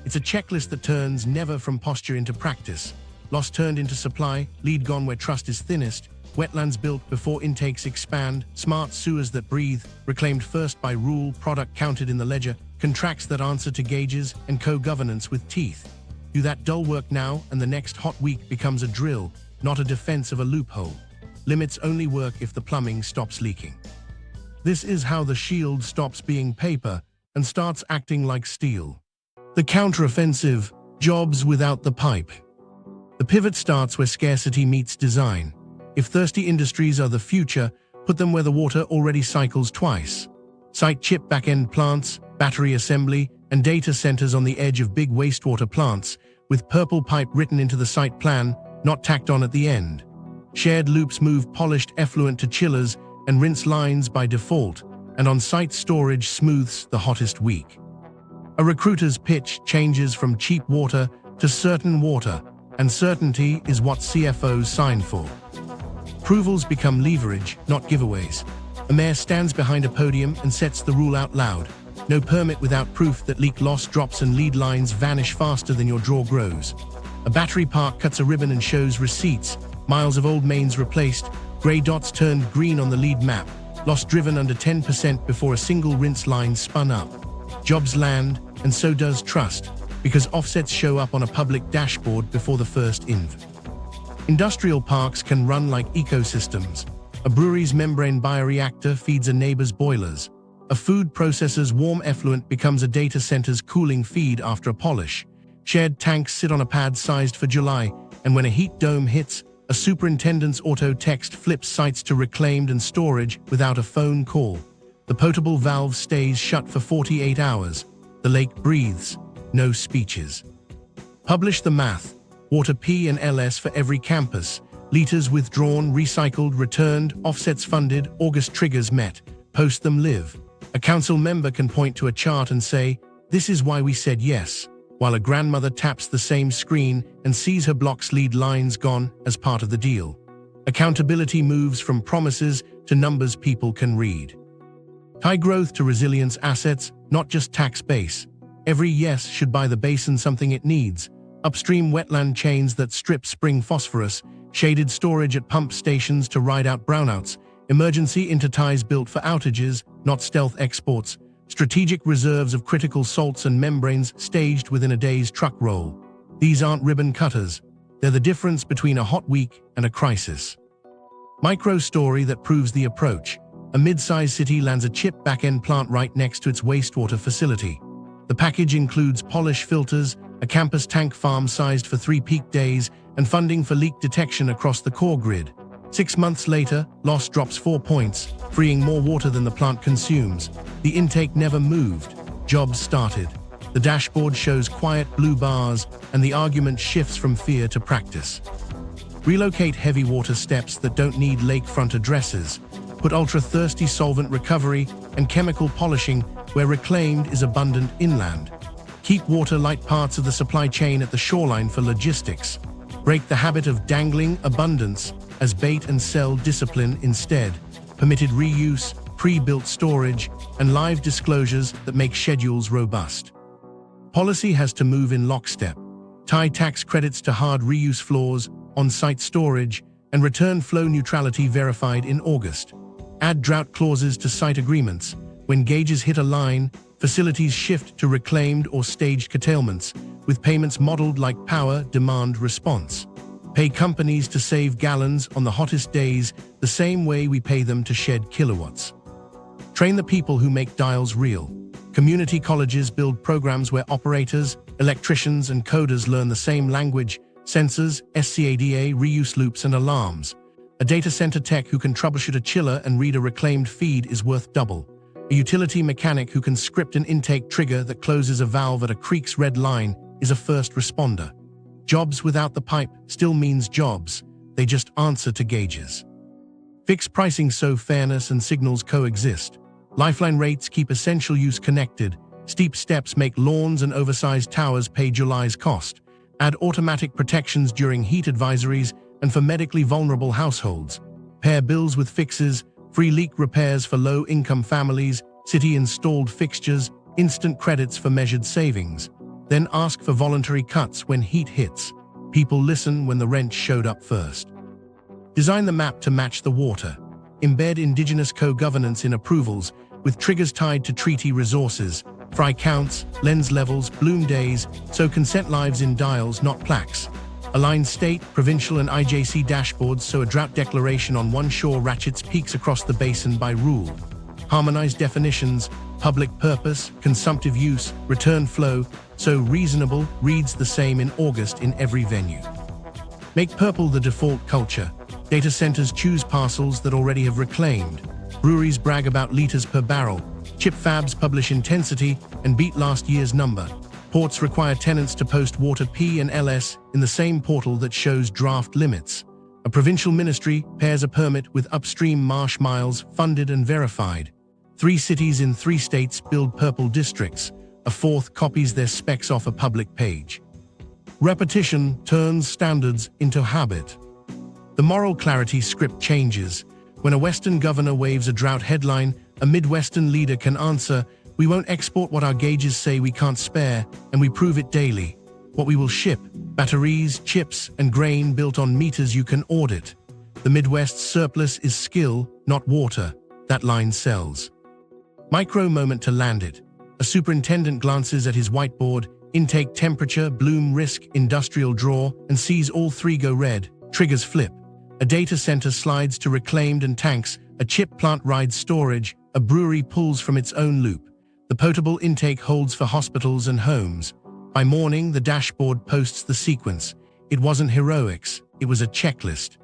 It's a checklist that turns never from posture into practice. Loss turned into supply, lead gone where trust is thinnest, wetlands built before intakes expand, smart sewers that breathe, reclaimed first by rule, product counted in the ledger, contracts that answer to gauges, and co-governance with teeth. Do that dull work now and the next hot week becomes a drill, not a defense of a loophole. Limits only work if the plumbing stops leaking. This is how the shield stops being paper and starts acting like steel. The counteroffensive, jobs without the pipe. The pivot starts where scarcity meets design. If thirsty industries are the future, put them where the water already cycles twice. Site chip back-end plants, battery assembly, and data centers on the edge of big wastewater plants, with purple pipe written into the site plan, not tacked on at the end. Shared loops move polished effluent to chillers and rinse lines by default, and on-site storage smooths the hottest week. A recruiter's pitch changes from cheap water to certain water, and certainty is what CFOs sign for. Approvals become leverage, not giveaways. A mayor stands behind a podium and sets the rule out loud. No permit without proof that leak loss drops and lead lines vanish faster than your draw grows. A battery park cuts a ribbon and shows receipts. Miles of old mains replaced, grey dots turned green on the lead map. Loss driven under 10% before a single rinse line spun up. Jobs land, and so does trust, because offsets show up on a public dashboard before the first inv. Industrial parks can run like ecosystems. A brewery's membrane bioreactor feeds a neighbor's boilers. A food processor's warm effluent becomes a data center's cooling feed after a polish. Shared tanks sit on a pad sized for July, and when a heat dome hits, A superintendent's auto text flips sites to reclaimed and storage without a phone call. The potable valve stays shut for 48 hours. The lake breathes. No speeches. Publish the math. Water P and LS for every campus. Liters withdrawn, recycled, returned, offsets funded, August triggers met. Post them live. A council member can point to a chart and say, "This is why we said yes," while a grandmother taps the same screen and sees her block's lead lines gone as part of the deal. Accountability moves from promises to numbers people can read. Tie growth to resilience assets, not just tax base. Every yes should buy the basin something it needs. Upstream wetland chains that strip spring phosphorus, shaded storage at pump stations to ride out brownouts, emergency interties built for outages, not stealth exports, strategic reserves of critical salts and membranes staged within a day's truck roll. These aren't ribbon cutters. They're the difference between a hot week and a crisis. Micro story that proves the approach. A mid-sized city lands a chip back-end plant right next to its wastewater facility. The package includes polish filters, a campus tank farm sized for 3 peak days, and funding for leak detection across the core grid. 6 months later, loss drops 4 points, freeing more water than the plant consumes. The intake never moved. Jobs started. The dashboard shows quiet blue bars, and the argument shifts from fear to practice. Relocate heavy water steps that don't need lakefront addresses. Put ultra-thirsty solvent recovery and chemical polishing where reclaimed is abundant inland. Keep water-light parts of the supply chain at the shoreline for logistics. Break the habit of dangling abundance as bait and sell discipline instead. Permitted reuse, pre-built storage, and live disclosures that make schedules robust. Policy has to move in lockstep. Tie tax credits to hard reuse floors, on-site storage, and return flow neutrality verified in August. Add drought clauses to site agreements. When gauges hit a line, facilities shift to reclaimed or staged curtailments, with payments modeled like power demand response. Pay companies to save gallons on the hottest days the same way we pay them to shed kilowatts. Train the people who make dials real. Community colleges build programs where operators, electricians, and coders learn the same language: sensors, SCADA, reuse loops, and alarms. A data center tech who can troubleshoot a chiller and read a reclaimed feed is worth double. A utility mechanic who can script an intake trigger that closes a valve at a creek's red line is a first responder. Jobs without the pipe still means jobs. They just answer to gauges. Fix pricing so fairness and signals coexist. Lifeline rates keep essential use connected. Steep steps make lawns and oversized towers pay July's cost. Add automatic protections during heat advisories and for medically vulnerable households. Pair bills with fixes, free leak repairs for low-income families, city-installed fixtures, instant credits for measured savings. Then ask for voluntary cuts when heat hits. People listen when the wrench showed up first. Design the map to match the water. Embed indigenous co-governance in approvals, with triggers tied to treaty resources, fry counts, lens levels, bloom days, so consent lives in dials, not plaques. Align state, provincial, and IJC dashboards so a drought declaration on one shore ratchets peaks across the basin by rule. Harmonize definitions, public purpose, consumptive use, return flow, so reasonable reads the same in August in every venue. Make purple the default culture. Data centers choose parcels that already have reclaimed. Breweries brag about liters per barrel. Chip fabs publish intensity and beat last year's number. Ports require tenants to post water P and LS in the same portal that shows draft limits. A provincial ministry pairs a permit with upstream marsh miles funded and verified. 3 cities in 3 states build purple districts. A 4th copies their specs off a public page. Repetition turns standards into habit. The moral clarity script changes. When a Western governor waves a drought headline, a Midwestern leader can answer, "We won't export what our gauges say we can't spare, and we prove it daily. What we will ship, batteries, chips, and grain built on meters you can audit. The Midwest's surplus is skill, not water." That line sells. Micro moment to land it. A superintendent glances at his whiteboard, intake temperature, bloom risk, industrial draw, and sees all 3 go red. Triggers flip. A data center slides to reclaimed and tanks, a chip plant rides storage, a brewery pulls from its own loop. The potable intake holds for hospitals and homes. By morning, the dashboard posts the sequence. It wasn't heroics, it was a checklist.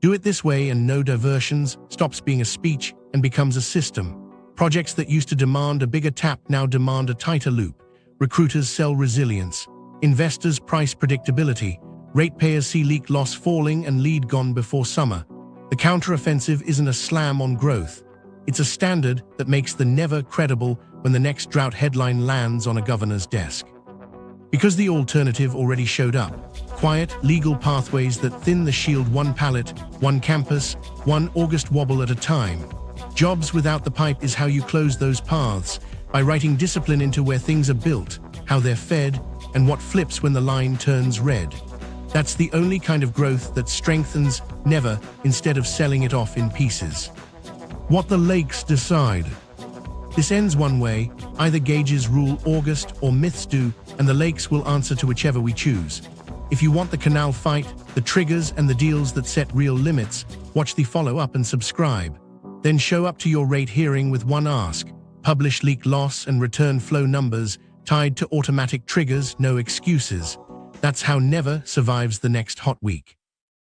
Do it this way and no diversions stops being a speech and becomes a system. Projects that used to demand a bigger tap now demand a tighter loop. Recruiters sell resilience. Investors price predictability. Ratepayers see leak loss falling and lead gone before summer. The counteroffensive isn't a slam on growth. It's a standard that makes the never credible when the next drought headline lands on a governor's desk. Because the alternative already showed up. Quiet, legal pathways that thin the shield, one pallet, one campus, one August wobble at a time. Jobs without the pipe is how you close those paths, by writing discipline into where things are built, how they're fed, and what flips when the line turns red. That's the only kind of growth that strengthens, never, instead of selling it off in pieces. What the lakes decide. This ends one way, either gauges rule August or myths do, and the lakes will answer to whichever we choose. If you want the canal fight, the triggers and the deals that set real limits, watch the follow-up and subscribe. Then show up to your rate hearing with one ask. Publish leak loss and return flow numbers, tied to automatic triggers, no excuses. That's how Never survives the next hot week.